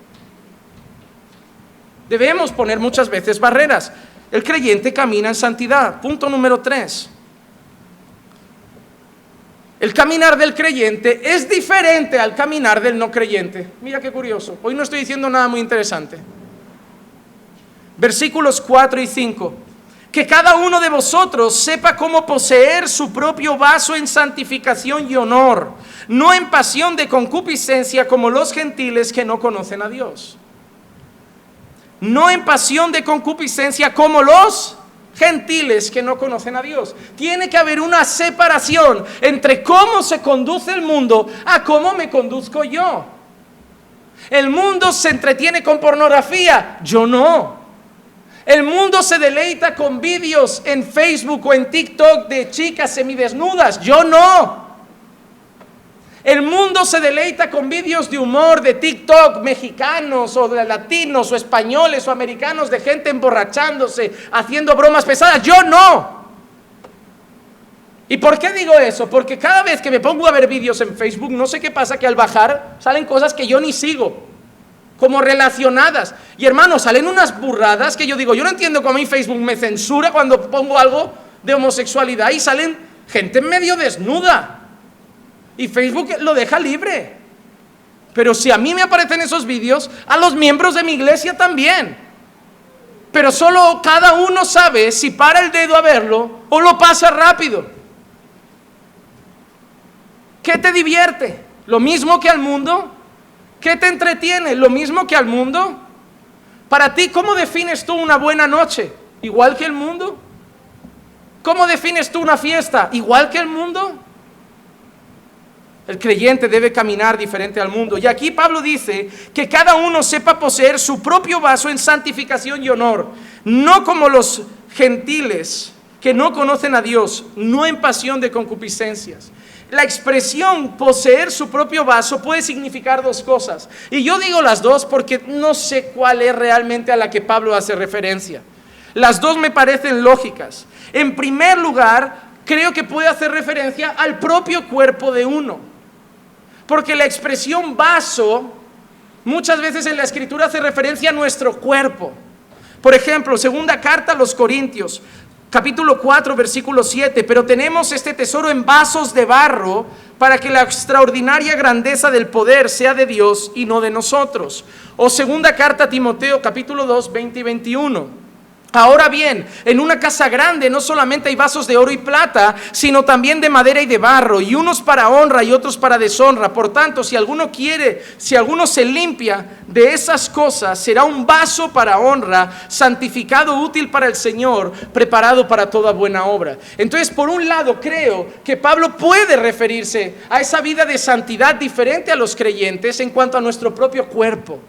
Debemos poner muchas veces barreras. El creyente camina en santidad. Punto número 3. El caminar del creyente es diferente al caminar del no creyente. Mira qué curioso. Hoy no estoy diciendo nada muy interesante. Versículos 4 y 5. Que cada uno de vosotros sepa cómo poseer su propio vaso en santificación y honor, no en pasión de concupiscencia como los gentiles que no conocen a Dios. No en pasión de concupiscencia como los gentiles que no conocen a Dios. Tiene que haber una separación entre cómo se conduce el mundo a cómo me conduzco yo. El mundo se entretiene con pornografía, yo no. El mundo se deleita con vídeos en Facebook o en TikTok de chicas semidesnudas, yo no. El mundo se deleita con vídeos de humor de TikTok mexicanos o de latinos o españoles o americanos de gente emborrachándose, haciendo bromas pesadas, yo no. ¿Y por qué digo eso? Porque cada vez que me pongo a ver vídeos en Facebook, no sé qué pasa, que al bajar salen cosas que yo ni sigo, como relacionadas. Y hermanos, salen unas burradas que yo digo, yo no entiendo cómo a mí Facebook me censura cuando pongo algo de homosexualidad y salen gente medio desnuda. Y Facebook lo deja libre. Pero si a mí me aparecen esos vídeos, a los miembros de mi iglesia también. Pero solo cada uno sabe si para el dedo a verlo o lo pasa rápido. ¿Qué te divierte? ¿Lo mismo que al mundo? ¿Qué te entretiene? ¿Lo mismo que al mundo? Para ti, ¿cómo defines tú una buena noche? ¿Igual que el mundo? ¿Cómo defines tú una fiesta? ¿Igual que el mundo? El creyente debe caminar diferente al mundo. Y aquí Pablo dice que cada uno sepa poseer su propio vaso en santificación y honor, no como los gentiles que no conocen a Dios, no en pasión de concupiscencias. La expresión poseer su propio vaso puede significar dos cosas. Y yo digo las dos porque no sé cuál es realmente a la que Pablo hace referencia. Las dos me parecen lógicas. En primer lugar, creo que puede hacer referencia al propio cuerpo de uno. Porque la expresión vaso muchas veces en la Escritura hace referencia a nuestro cuerpo. Por ejemplo, segunda carta a los Corintios, capítulo 4, versículo 7. Pero tenemos este tesoro en vasos de barro para que la extraordinaria grandeza del poder sea de Dios y no de nosotros. O segunda carta a Timoteo, capítulo 2, 20 y 21. Ahora bien, en una casa grande no solamente hay vasos de oro y plata, sino también de madera y de barro, y unos para honra y otros para deshonra. Por tanto, si alguno se limpia de esas cosas, será un vaso para honra, santificado, útil para el Señor, preparado para toda buena obra. Entonces, por un lado, creo que Pablo puede referirse a esa vida de santidad diferente a los creyentes en cuanto a nuestro propio cuerpo.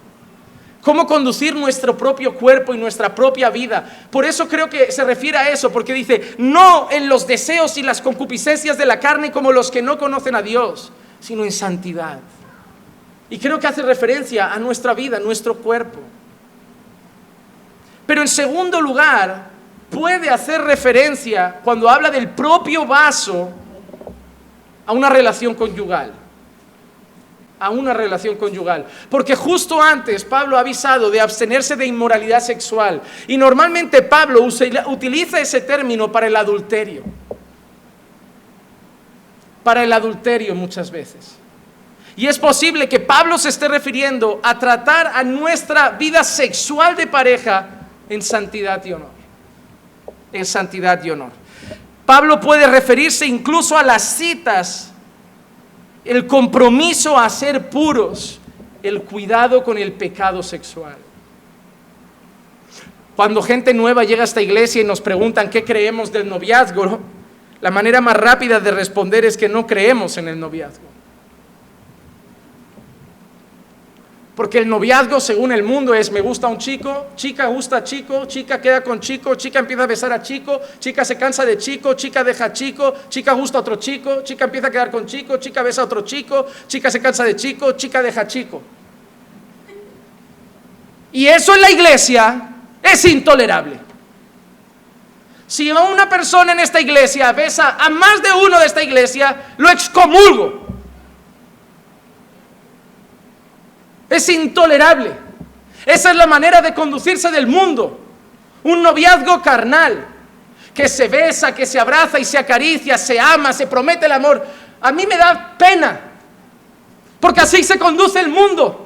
Cómo conducir nuestro propio cuerpo y nuestra propia vida. Por eso creo que se refiere a eso, porque dice, no en los deseos y las concupiscencias de la carne como los que no conocen a Dios, sino en santidad. Y creo que hace referencia a nuestra vida, a nuestro cuerpo. Pero en segundo lugar, puede hacer referencia, cuando habla del propio vaso, a una relación conyugal. A una relación conyugal, porque justo antes Pablo ha avisado de abstenerse de inmoralidad sexual, y normalmente Pablo utiliza ese término para el adulterio, muchas veces. Y es posible que Pablo se esté refiriendo a tratar a nuestra vida sexual de pareja en santidad y honor. En santidad y honor. Pablo puede referirse incluso a las citas el compromiso a ser puros, el cuidado con el pecado sexual. Cuando gente nueva llega a esta iglesia y nos preguntan qué creemos del noviazgo, la manera más rápida de responder es que no creemos en el noviazgo. Porque el noviazgo, según el mundo, es me gusta un chico, chica gusta a chico, chica queda con chico, chica empieza a besar a chico, chica se cansa de chico, chica deja a chico, chica gusta a otro chico, chica empieza a quedar con chico, chica besa a otro chico, chica se cansa de chico, chica deja a chico. Y eso en la iglesia es intolerable. Si una persona en esta iglesia besa a más de uno de esta iglesia, lo excomulgo. Es intolerable. Esa es la manera de conducirse del mundo. Un noviazgo carnal, que se besa, que se abraza y se acaricia, se ama, se promete el amor. A mí me da pena, porque así se conduce el mundo.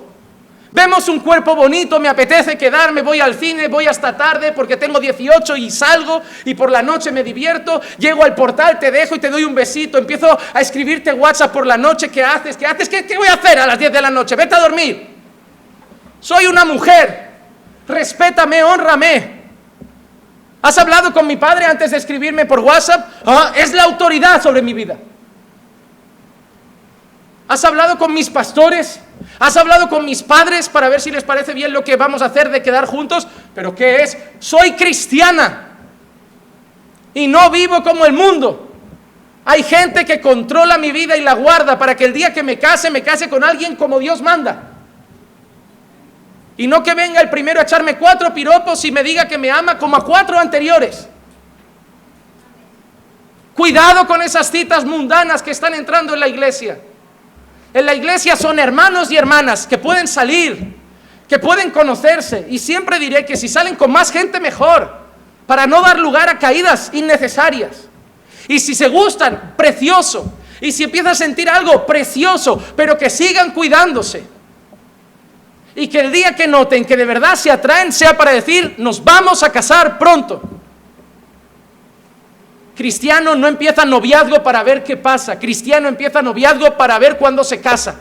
Vemos un cuerpo bonito, me apetece quedarme, voy al cine, voy hasta tarde porque tengo 18 y salgo y por la noche me divierto, llego al portal, te dejo y te doy un besito, empiezo a escribirte WhatsApp por la noche, ¿qué haces? ¿Qué haces? ¿Qué voy a hacer a las 10 de la noche? Vete a dormir. Soy una mujer, respétame, hónrame. ¿Has hablado con mi padre antes de escribirme por WhatsApp? Es la autoridad sobre mi vida. ¿Has hablado con mis pastores? ¿Has hablado con mis padres para ver si les parece bien lo que vamos a hacer de quedar juntos? ¿Pero qué es? Soy cristiana y no vivo como el mundo. Hay gente que controla mi vida y la guarda para que el día que me case con alguien como Dios manda. Y no que venga el primero a echarme 4 piropos y me diga que me ama como a 4 anteriores. Cuidado con esas citas mundanas que están entrando en la iglesia. En la iglesia son hermanos y hermanas que pueden salir, que pueden conocerse. Y siempre diré que si salen con más gente mejor, para no dar lugar a caídas innecesarias. Y si se gustan, precioso. Y si empiezan a sentir algo, precioso. Pero que sigan cuidándose. Y que el día que noten que de verdad se atraen sea para decir, nos vamos a casar pronto. Cristiano no empieza noviazgo para ver qué pasa. Cristiano empieza noviazgo para ver cuándo se casa.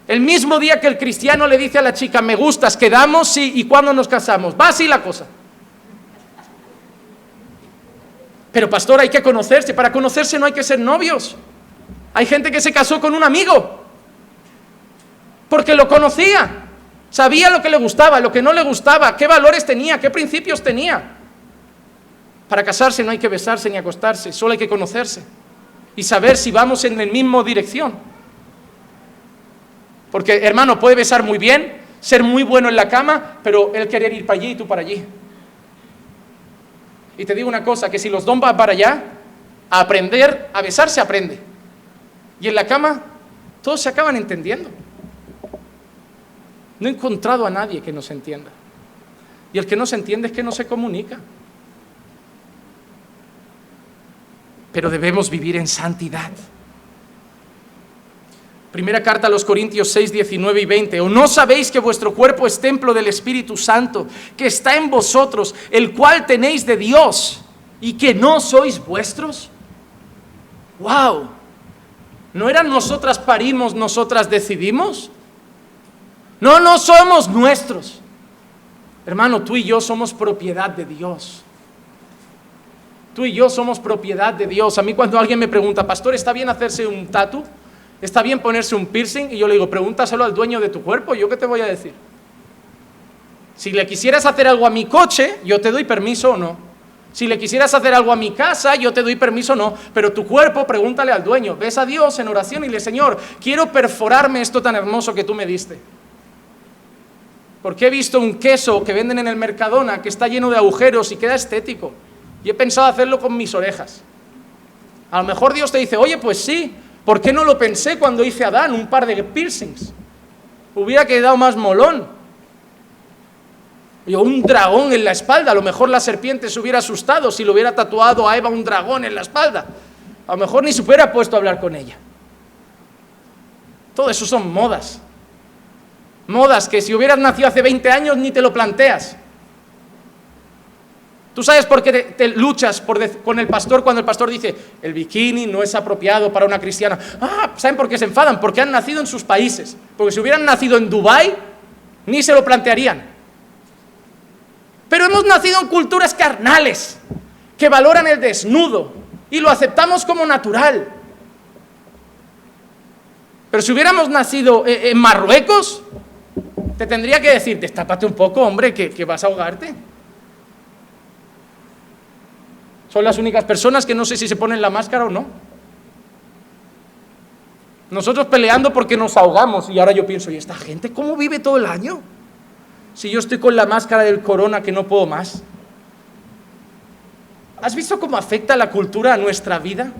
El mismo día que el cristiano le dice a la chica, me gustas, quedamos, sí, ¿y cuándo nos casamos? Va así la cosa. Pero pastor, hay que conocerse. Para conocerse no hay que ser novios. Hay gente que se casó con un amigo porque lo conocía, sabía lo que le gustaba, lo que no le gustaba, qué valores tenía, qué principios tenía. Para casarse no hay que besarse ni acostarse, solo hay que conocerse y saber si vamos en la misma dirección. Porque, hermano, puede besar muy bien, ser muy bueno en la cama, pero él querer ir para allí y tú para allí. Y te digo una cosa, que si los dos van para allá, a aprender, a besar se aprende. Y en la cama, todos se acaban entendiendo. No he encontrado a nadie que nos entienda. Y el que no se entiende es que no se comunica. Pero debemos vivir en santidad. Primera carta a los Corintios 6, 19 y 20. ¿O no sabéis que vuestro cuerpo es templo del Espíritu Santo, que está en vosotros, el cual tenéis de Dios, y que no sois vuestros? ¡Wow! ¿No eran nosotras parimos, nosotras decidimos? No somos nuestros. Hermano, tú y yo somos propiedad de Dios. Tú y yo somos propiedad de Dios. A mí cuando alguien me pregunta, pastor, ¿está bien hacerse un tatu? ¿Está bien ponerse un piercing? Y yo le digo, pregúntaselo al dueño de tu cuerpo, ¿yo qué te voy a decir? Si le quisieras hacer algo a mi coche, yo te doy permiso o no. Si le quisieras hacer algo a mi casa, yo te doy permiso o no. Pero tu cuerpo, pregúntale al dueño. Ves a Dios en oración y le, Señor, quiero perforarme esto tan hermoso que tú me diste. Porque he visto un queso que venden en el Mercadona que está lleno de agujeros y queda estético. Y he pensado hacerlo con mis orejas. A lo mejor Dios te dice, oye, pues sí, ¿por qué no lo pensé cuando hice a Adán un par de piercings? Hubiera quedado más molón. O un dragón en la espalda, a lo mejor la serpiente se hubiera asustado si le hubiera tatuado a Eva un dragón en la espalda. A lo mejor ni se hubiera puesto a hablar con ella. Todo eso son modas. Modas que si hubieras nacido hace 20 años ni te lo planteas. ¿Tú sabes por qué te luchas con el pastor cuando el pastor dice, el bikini no es apropiado para una cristiana? ¿Saben por qué se enfadan? Porque han nacido en sus países. Porque si hubieran nacido en Dubái, ni se lo plantearían. Pero hemos nacido en culturas carnales, que valoran el desnudo, y lo aceptamos como natural. Pero si hubiéramos nacido en Marruecos, te tendría que decir, destápate un poco, hombre, que vas a ahogarte. Son las únicas personas que no sé si se ponen la máscara o no. Nosotros peleando porque nos ahogamos, y ahora yo pienso, ¿y esta gente cómo vive todo el año? Si yo estoy con la máscara del corona que no puedo más. ¿Has visto cómo afecta la cultura a nuestra vida?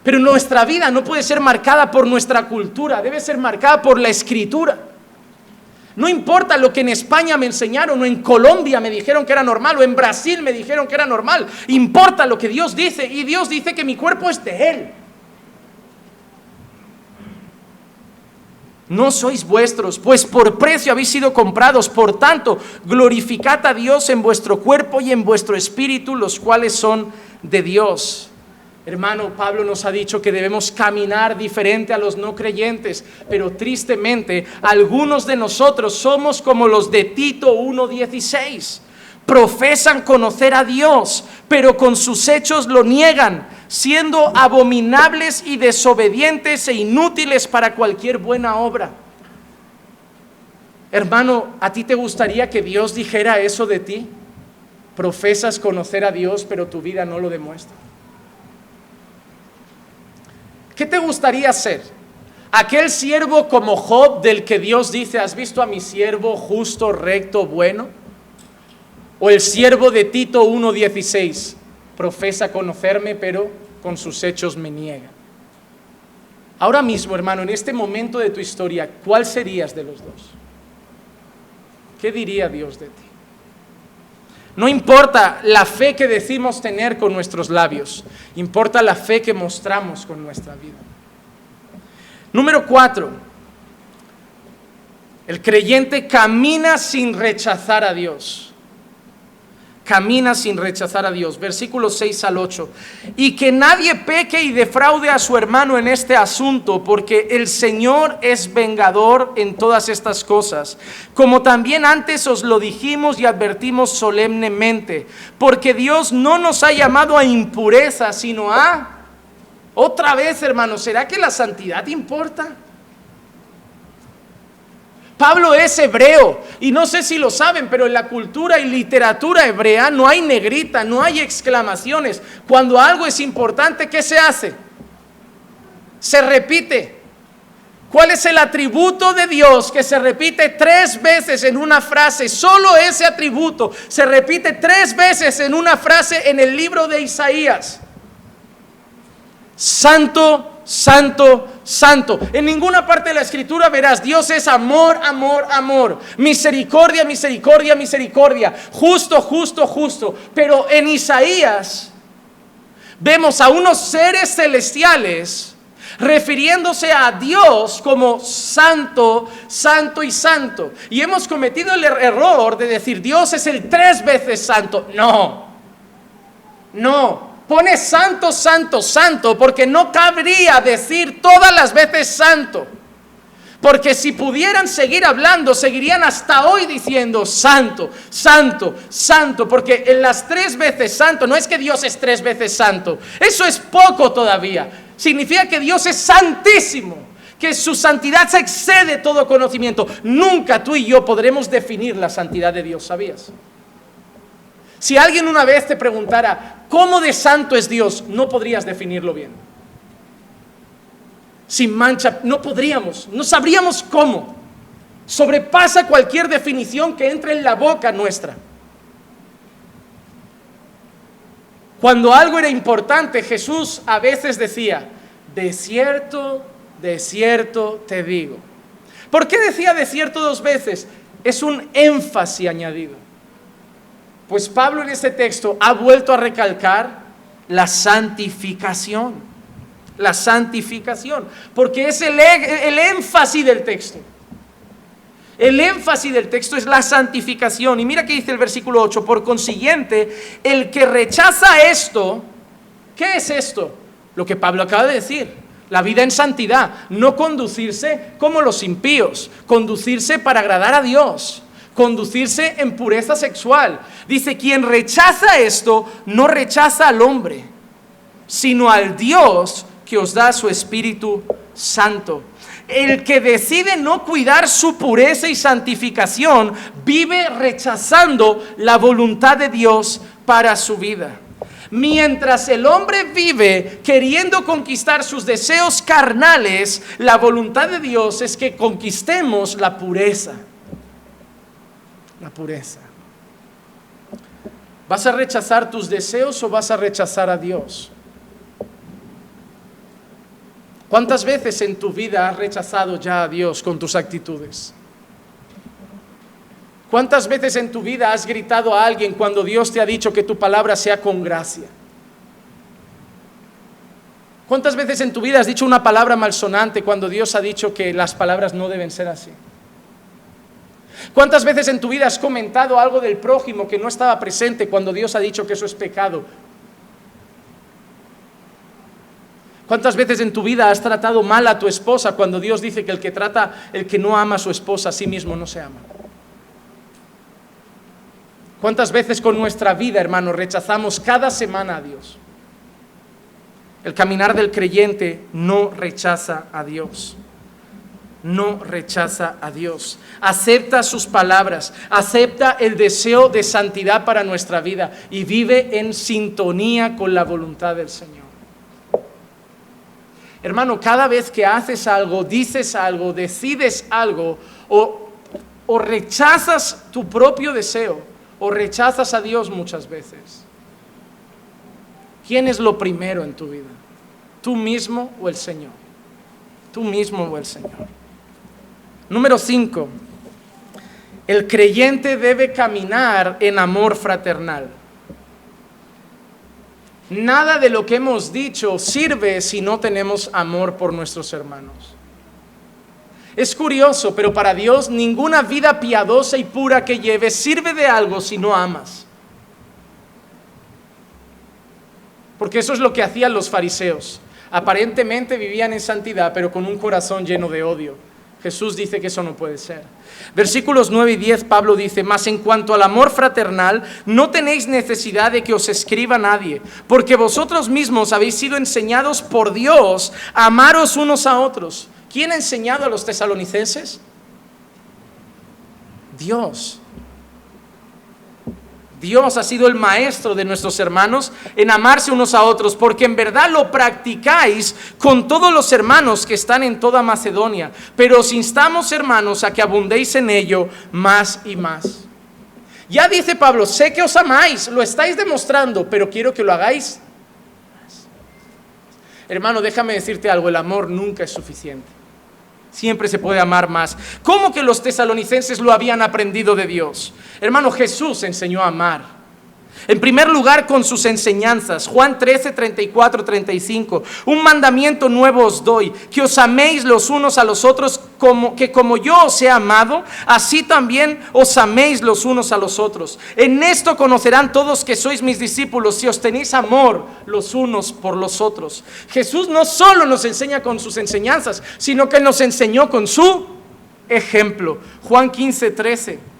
Pero nuestra vida no puede ser marcada por nuestra cultura, debe ser marcada por la Escritura. No importa lo que en España me enseñaron, o en Colombia me dijeron que era normal, o en Brasil me dijeron que era normal. Importa lo que Dios dice, y Dios dice que mi cuerpo es de Él. No sois vuestros, pues por precio habéis sido comprados. Por tanto, glorificad a Dios en vuestro cuerpo y en vuestro espíritu, los cuales son de Dios. Hermano, Pablo nos ha dicho que debemos caminar diferente a los no creyentes, pero tristemente algunos de nosotros somos como los de Tito 1:16. Profesan conocer a Dios, pero con sus hechos lo niegan, siendo abominables y desobedientes e inútiles para cualquier buena obra. Hermano, ¿a ti te gustaría que Dios dijera eso de ti? Profesas conocer a Dios, pero tu vida no lo demuestra. ¿Qué te gustaría ser? ¿Aquel siervo como Job del que Dios dice, has visto a mi siervo justo, recto, bueno? ¿O el siervo de Tito 1:16? Profesa conocerme, pero con sus hechos me niega. Ahora mismo, hermano, en este momento de tu historia, ¿cuál serías de los dos? ¿Qué diría Dios de ti? No importa la fe que decimos tener con nuestros labios, importa la fe que mostramos con nuestra vida. Número 4, el creyente camina sin rechazar a Dios. Camina sin rechazar a Dios. Versículos 6 al 8. Y que nadie peque y defraude a su hermano en este asunto, porque el Señor es vengador en todas estas cosas, como también antes os lo dijimos y advertimos solemnemente, porque Dios no nos ha llamado a impureza, sino a... Otra vez, hermano, ¿será que la santidad importa? Pablo es hebreo, y no sé si lo saben, pero en la cultura y literatura hebrea no hay negrita, no hay exclamaciones. Cuando algo es importante, ¿qué se hace? Se repite. ¿Cuál es el atributo de Dios que se repite 3 veces en una frase? Solo ese atributo se repite 3 veces en una frase en el libro de Isaías. Santo, santo, santo. En ninguna parte de la Escritura verás, Dios es amor, amor, amor. Misericordia, misericordia, misericordia. Justo, justo, justo. Pero en Isaías vemos a unos seres celestiales refiriéndose a Dios como santo, santo y santo. Y hemos cometido el error de decir, Dios es el 3 veces santo. No. Pone santo, santo, santo, porque no cabría decir todas las veces santo. Porque si pudieran seguir hablando, seguirían hasta hoy diciendo santo, santo, santo. Porque en las 3 veces santo, no es que Dios es 3 veces santo. Eso es poco todavía. Significa que Dios es santísimo, que su santidad se excede todo conocimiento. Nunca tú y yo podremos definir la santidad de Dios, ¿sabías? Si alguien una vez te preguntara, ¿cómo de santo es Dios? No podrías definirlo bien. Sin mancha, no podríamos, no sabríamos cómo. Sobrepasa cualquier definición que entre en la boca nuestra. Cuando algo era importante, Jesús a veces decía, de cierto, de cierto te digo. ¿Por qué decía de cierto 2 veces? Es un énfasis añadido. Pues Pablo en este texto ha vuelto a recalcar la santificación. La santificación. Porque es el énfasis del texto. El énfasis del texto es la santificación. Y mira que dice el versículo 8, por consiguiente, el que rechaza esto, ¿qué es esto? Lo que Pablo acaba de decir, la vida en santidad, no conducirse como los impíos, conducirse para agradar a Dios, conducirse en pureza sexual. Dice, quien rechaza esto, no rechaza al hombre, sino al Dios que os da su Espíritu Santo. El que decide no cuidar su pureza y santificación, vive rechazando la voluntad de Dios para su vida. Mientras el hombre vive queriendo conquistar sus deseos carnales, la voluntad de Dios es que conquistemos la pureza. La pureza. ¿Vas a rechazar tus deseos o vas a rechazar a Dios? ¿Cuántas veces en tu vida has rechazado ya a Dios con tus actitudes? ¿Cuántas veces en tu vida has gritado a alguien cuando Dios te ha dicho que tu palabra sea con gracia? ¿Cuántas veces en tu vida has dicho una palabra malsonante cuando Dios ha dicho que las palabras no deben ser así? ¿Cuántas veces en tu vida has comentado algo del prójimo que no estaba presente cuando Dios ha dicho que eso es pecado? ¿Cuántas veces en tu vida has tratado mal a tu esposa cuando Dios dice que el que no ama a su esposa a sí mismo no se ama? ¿Cuántas veces con nuestra vida, hermanos, rechazamos cada semana a Dios? El caminar del creyente no rechaza a Dios. No rechaza a Dios. Acepta sus palabras, acepta el deseo de santidad para nuestra vida y vive en sintonía con la voluntad del Señor. Hermano, cada vez que haces algo, dices algo, decides algo, o rechazas tu propio deseo, o rechazas a Dios muchas veces. ¿Quién es lo primero en tu vida? ¿Tú mismo o el Señor? Tú mismo o el Señor. Número 5. El creyente debe caminar en amor fraternal. Nada de lo que hemos dicho sirve si no tenemos amor por nuestros hermanos. Es curioso, pero para Dios ninguna vida piadosa y pura que lleves sirve de algo si no amas. Porque eso es lo que hacían los fariseos. Aparentemente vivían en santidad, pero con un corazón lleno de odio. Jesús dice que eso no puede ser. Versículos 9 y 10, Pablo dice, mas en cuanto al amor fraternal, no tenéis necesidad de que os escriba nadie, porque vosotros mismos habéis sido enseñados por Dios a amaros unos a otros. ¿Quién ha enseñado a los tesalonicenses? Dios. Dios ha sido el maestro de nuestros hermanos en amarse unos a otros, porque en verdad lo practicáis con todos los hermanos que están en toda Macedonia. Pero os instamos, hermanos, a que abundéis en ello más y más. Ya dice Pablo, sé que os amáis, lo estáis demostrando, pero quiero que lo hagáis más. Hermano, déjame decirte algo, el amor nunca es suficiente. Siempre se puede amar más. ¿Cómo que los tesalonicenses lo habían aprendido de Dios? Hermano, Jesús enseñó a amar. En primer lugar, con sus enseñanzas. Juan 13, 34, 35. Un mandamiento nuevo os doy, que os améis los unos a los otros, como yo os he amado, así también os améis los unos a los otros. En esto conocerán todos que sois mis discípulos, si os tenéis amor los unos por los otros. Jesús no solo nos enseña con sus enseñanzas, sino que nos enseñó con su ejemplo. Juan 15, 13.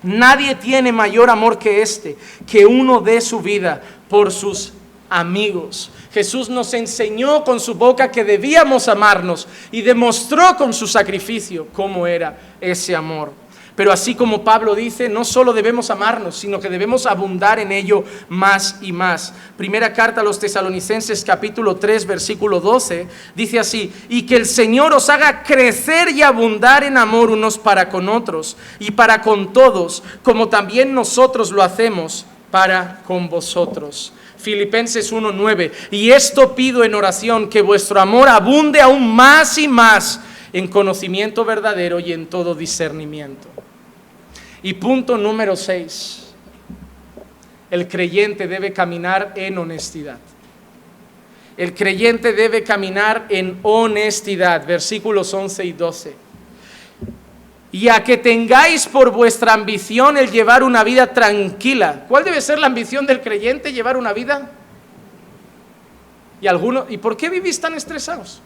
Nadie tiene mayor amor que este, que uno dé su vida por sus amigos. Jesús nos enseñó con su boca que debíamos amarnos y demostró con su sacrificio cómo era ese amor. Pero así como Pablo dice, no solo debemos amarnos, sino que debemos abundar en ello más y más. Primera carta a los Tesalonicenses, capítulo 3, versículo 12, dice así: y que el Señor os haga crecer y abundar en amor unos para con otros y para con todos, como también nosotros lo hacemos para con vosotros. Filipenses 1:9, y esto pido en oración, que vuestro amor abunde aún más y más en conocimiento verdadero y en todo discernimiento. Y punto número 6, el creyente debe caminar en honestidad. El creyente debe caminar en honestidad, versículos 11 y 12. y a que tengáis por vuestra ambición el llevar una vida tranquila. ¿Cuál debe ser la ambición del creyente? Llevar una vida. ¿Y por qué vivís tan estresados?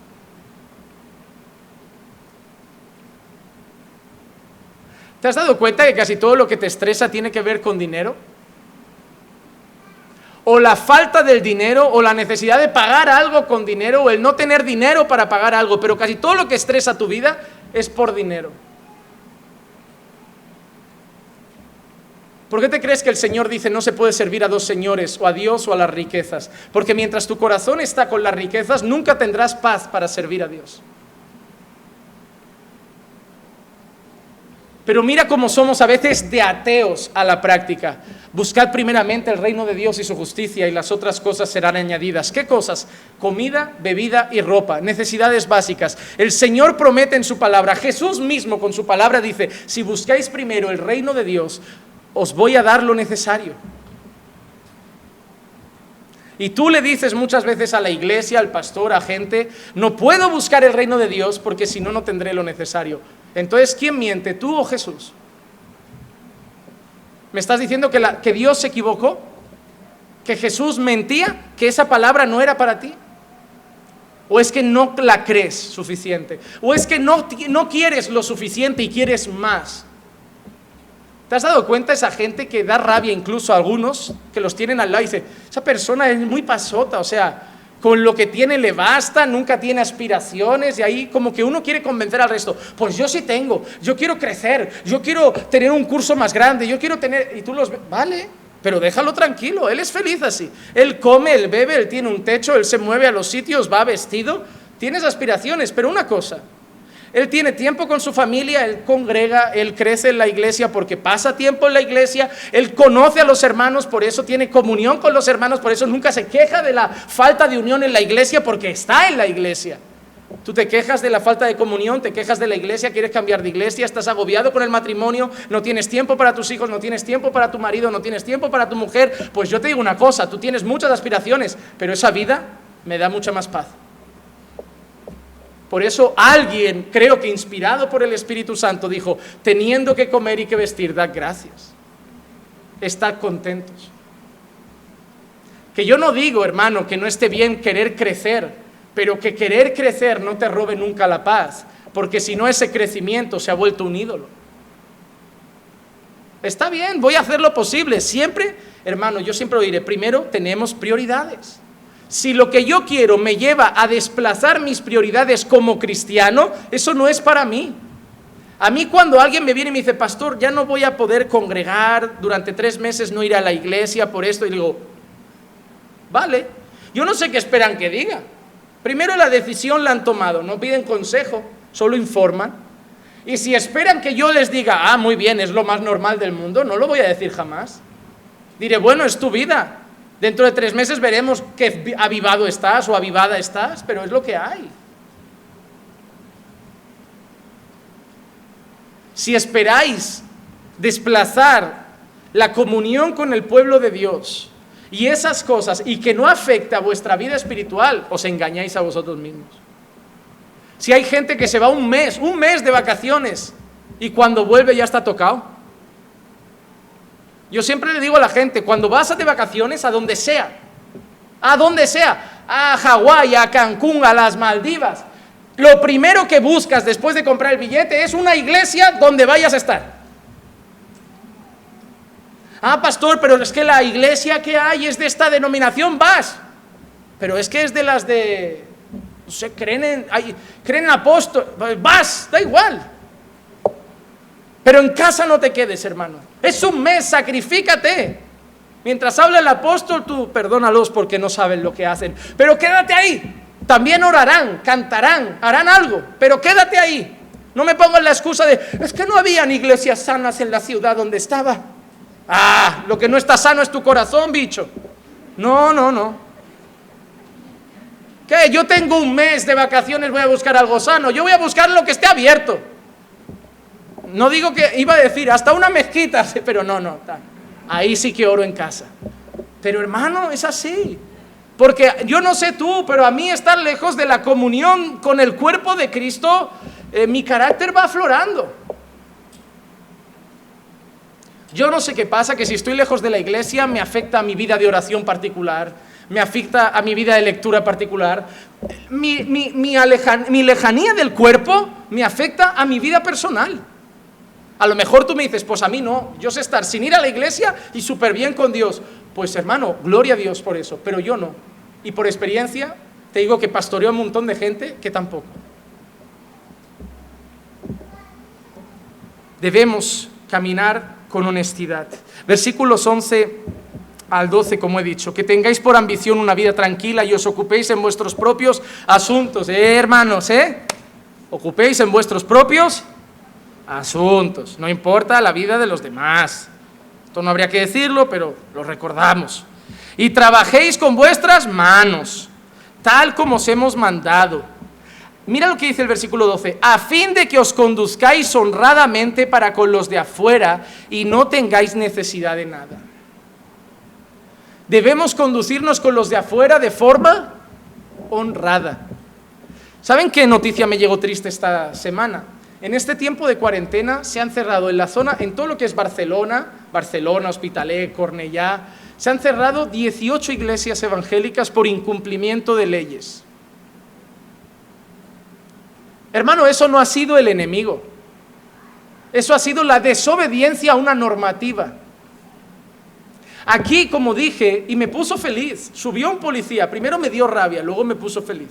¿Te has dado cuenta que casi todo lo que te estresa tiene que ver con dinero? O la falta del dinero, o la necesidad de pagar algo con dinero, o el no tener dinero para pagar algo, pero casi todo lo que estresa tu vida es por dinero. ¿Por qué te crees que el Señor dice no se puede servir a dos señores, o a Dios o a las riquezas? Porque mientras tu corazón está con las riquezas, nunca tendrás paz para servir a Dios. Pero mira cómo somos a veces de ateos a la práctica. Buscad primeramente el reino de Dios y su justicia, y las otras cosas serán añadidas. ¿Qué cosas? Comida, bebida y ropa, necesidades básicas. El Señor promete en su palabra, Jesús mismo con su palabra dice, si buscáis primero el reino de Dios, os voy a dar lo necesario. Y tú le dices muchas veces a la iglesia, al pastor, a gente, no puedo buscar el reino de Dios porque si no, no tendré lo necesario. Entonces, ¿quién miente, tú o Jesús? ¿Me estás diciendo que Dios se equivocó? ¿Que Jesús mentía? ¿Que esa palabra no era para ti? ¿O es que no la crees suficiente? ¿O es que no quieres lo suficiente y quieres más? ¿Te has dado cuenta esa gente que da rabia incluso a algunos que los tienen al lado y dice, esa persona es muy pasota, o sea, con lo que tiene le basta, nunca tiene aspiraciones, y ahí como que uno quiere convencer al resto, pues yo sí tengo, yo quiero crecer, yo quiero tener un curso más grande, yo quiero tener, y tú los ves, vale, pero déjalo tranquilo, él es feliz así, él come, él bebe, él tiene un techo, él se mueve a los sitios, va vestido, tienes aspiraciones, pero una cosa, él tiene tiempo con su familia, él congrega, él crece en la iglesia porque pasa tiempo en la iglesia, él conoce a los hermanos, por eso tiene comunión con los hermanos, por eso nunca se queja de la falta de unión en la iglesia porque está en la iglesia. Tú te quejas de la falta de comunión, te quejas de la iglesia, quieres cambiar de iglesia, estás agobiado con el matrimonio, no tienes tiempo para tus hijos, no tienes tiempo para tu marido, no tienes tiempo para tu mujer. Pues yo te digo una cosa, tú tienes muchas aspiraciones, pero esa vida me da mucha más paz. Por eso alguien, creo que inspirado por el Espíritu Santo, dijo, teniendo que comer y que vestir, dad gracias. Estad contentos. Que yo no digo, hermano, que no esté bien querer crecer, pero que querer crecer no te robe nunca la paz, porque si no ese crecimiento se ha vuelto un ídolo. Está bien, voy a hacer lo posible. Siempre, hermano, yo siempre lo diré, primero tenemos prioridades. Si lo que yo quiero me lleva a desplazar mis prioridades como cristiano, eso no es para mí. A mí cuando alguien me viene y me dice, pastor, ya no voy a poder congregar, durante 3 meses no ir a la iglesia por esto, y digo, vale, yo no sé qué esperan que diga. Primero la decisión la han tomado, no piden consejo, solo informan. Y si esperan que yo les diga, muy bien, es lo más normal del mundo, no lo voy a decir jamás. Diré, bueno, es tu vida. Dentro de 3 meses veremos qué avivado estás o avivada estás, pero es lo que hay. Si esperáis desplazar la comunión con el pueblo de Dios y esas cosas, y que no afecta a vuestra vida espiritual, os engañáis a vosotros mismos. Si hay gente que se va un mes de vacaciones, y cuando vuelve ya está tocado. Yo siempre le digo a la gente, cuando vas de vacaciones, a donde sea, a Hawái, a Cancún, a las Maldivas, lo primero que buscas después de comprar el billete es una iglesia donde vayas a estar. Pastor, pero es que la iglesia que hay es de esta denominación, vas. Pero es que es de las de, no sé, creen en apóstol, vas, da igual. Pero en casa no te quedes, hermano. Es un mes, sacrifícate. Mientras habla el apóstol, tú perdónalos porque no saben lo que hacen. Pero quédate ahí. También orarán, cantarán, harán algo. Pero quédate ahí. No me pongas la excusa de, es que no habían iglesias sanas en la ciudad donde estaba. Lo que no está sano es tu corazón, bicho. No. ¿Qué? Yo tengo un mes de vacaciones, voy a buscar algo sano. Yo voy a buscar lo que esté abierto. No digo que, iba a decir, hasta una mezquita, pero no, ahí sí que oro en casa. Pero hermano, es así. Porque yo no sé tú, pero a mí estar lejos de la comunión con el cuerpo de Cristo, mi carácter va aflorando. Yo no sé qué pasa, que si estoy lejos de la iglesia me afecta a mi vida de oración particular, me afecta a mi vida de lectura particular. Mi lejanía del cuerpo me afecta a mi vida personal. A lo mejor tú me dices, pues a mí no, yo sé estar sin ir a la iglesia y súper bien con Dios. Pues hermano, gloria a Dios por eso, pero yo no. Y por experiencia te digo que pastoreo a un montón de gente que tampoco. Debemos caminar con honestidad. Versículos 11 al 12, como he dicho, que tengáis por ambición una vida tranquila y os ocupéis en vuestros propios asuntos. Hermanos, ocupéis en vuestros propios asuntos. No importa la vida de los demás. Esto no habría que decirlo, pero lo recordamos. Y trabajéis con vuestras manos, tal como os hemos mandado. Mira lo que dice el versículo 12, a fin de que os conduzcáis honradamente para con los de afuera y no tengáis necesidad de nada. Debemos conducirnos con los de afuera de forma honrada. ¿Saben qué noticia me llegó triste esta semana? En este tiempo de cuarentena se han cerrado en la zona, en todo lo que es Barcelona, Hospitalet, Cornellá, se han cerrado 18 iglesias evangélicas por incumplimiento de leyes. Hermano, eso no ha sido el enemigo. Eso ha sido la desobediencia a una normativa. Aquí, como dije, y me puso feliz, subió un policía, primero me dio rabia, luego me puso feliz.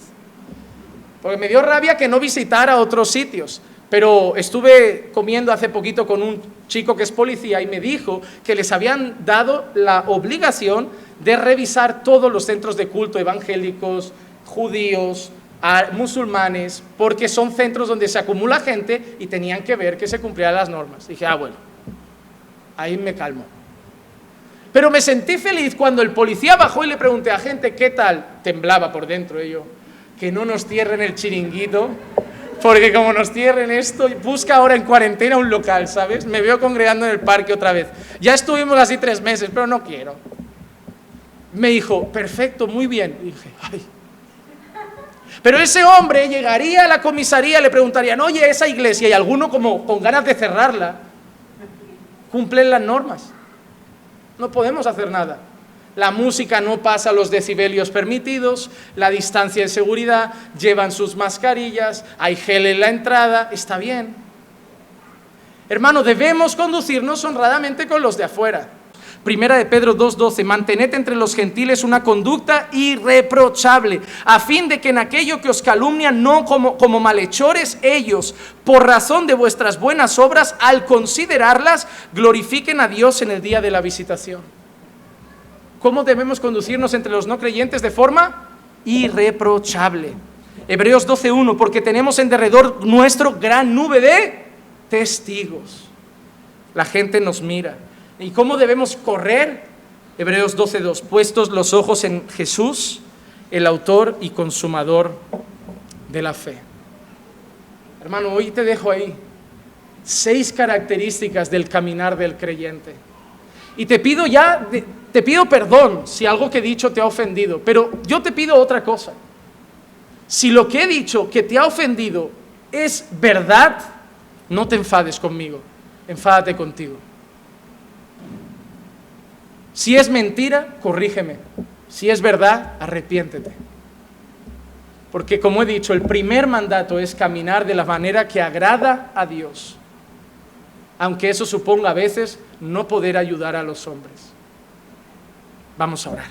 Porque me dio rabia que no visitara otros sitios. Pero estuve comiendo hace poquito con un chico que es policía y me dijo que les habían dado la obligación de revisar todos los centros de culto evangélicos, judíos, musulmanes, porque son centros donde se acumula gente y tenían que ver que se cumplieran las normas. Dije, bueno, ahí me calmo. Pero me sentí feliz cuando el policía bajó y le pregunté a gente, ¿qué tal? Temblaba por dentro ello, que no nos cierren el chiringuito, porque como nos cierren esto, busca ahora en cuarentena un local, ¿sabes? Me veo congregando en el parque otra vez. Ya estuvimos así 3 meses, pero no quiero. Me dijo, perfecto, muy bien. Y dije, ay. Pero ese hombre llegaría a la comisaría y le preguntarían, oye, esa iglesia, y alguno como con ganas de cerrarla, cumplen las normas. No podemos hacer nada. La música no pasa los decibelios permitidos, la distancia de seguridad, llevan sus mascarillas, hay gel en la entrada, está bien. Hermano, debemos conducirnos honradamente con los de afuera. Primera de Pedro 2:12, mantened entre los gentiles una conducta irreprochable, a fin de que en aquello que os calumnian, no como malhechores ellos, por razón de vuestras buenas obras, al considerarlas, glorifiquen a Dios en el día de la visitación. ¿Cómo debemos conducirnos entre los no creyentes? De forma irreprochable. Hebreos 12:1, porque tenemos en derredor nuestro gran nube de testigos. La gente nos mira. ¿Y cómo debemos correr? Hebreos 12:2, puestos los ojos en Jesús, el autor y consumador de la fe. Hermano, hoy te dejo ahí 6 características del caminar del creyente. Y te pido perdón si algo que he dicho te ha ofendido, pero yo te pido otra cosa. Si lo que he dicho que te ha ofendido es verdad, no te enfades conmigo, enfádate contigo. Si es mentira, corrígeme. Si es verdad, arrepiéntete. Porque como he dicho, el primer mandato es caminar de la manera que agrada a Dios. Aunque eso suponga a veces no poder ayudar a los hombres. Vamos a orar.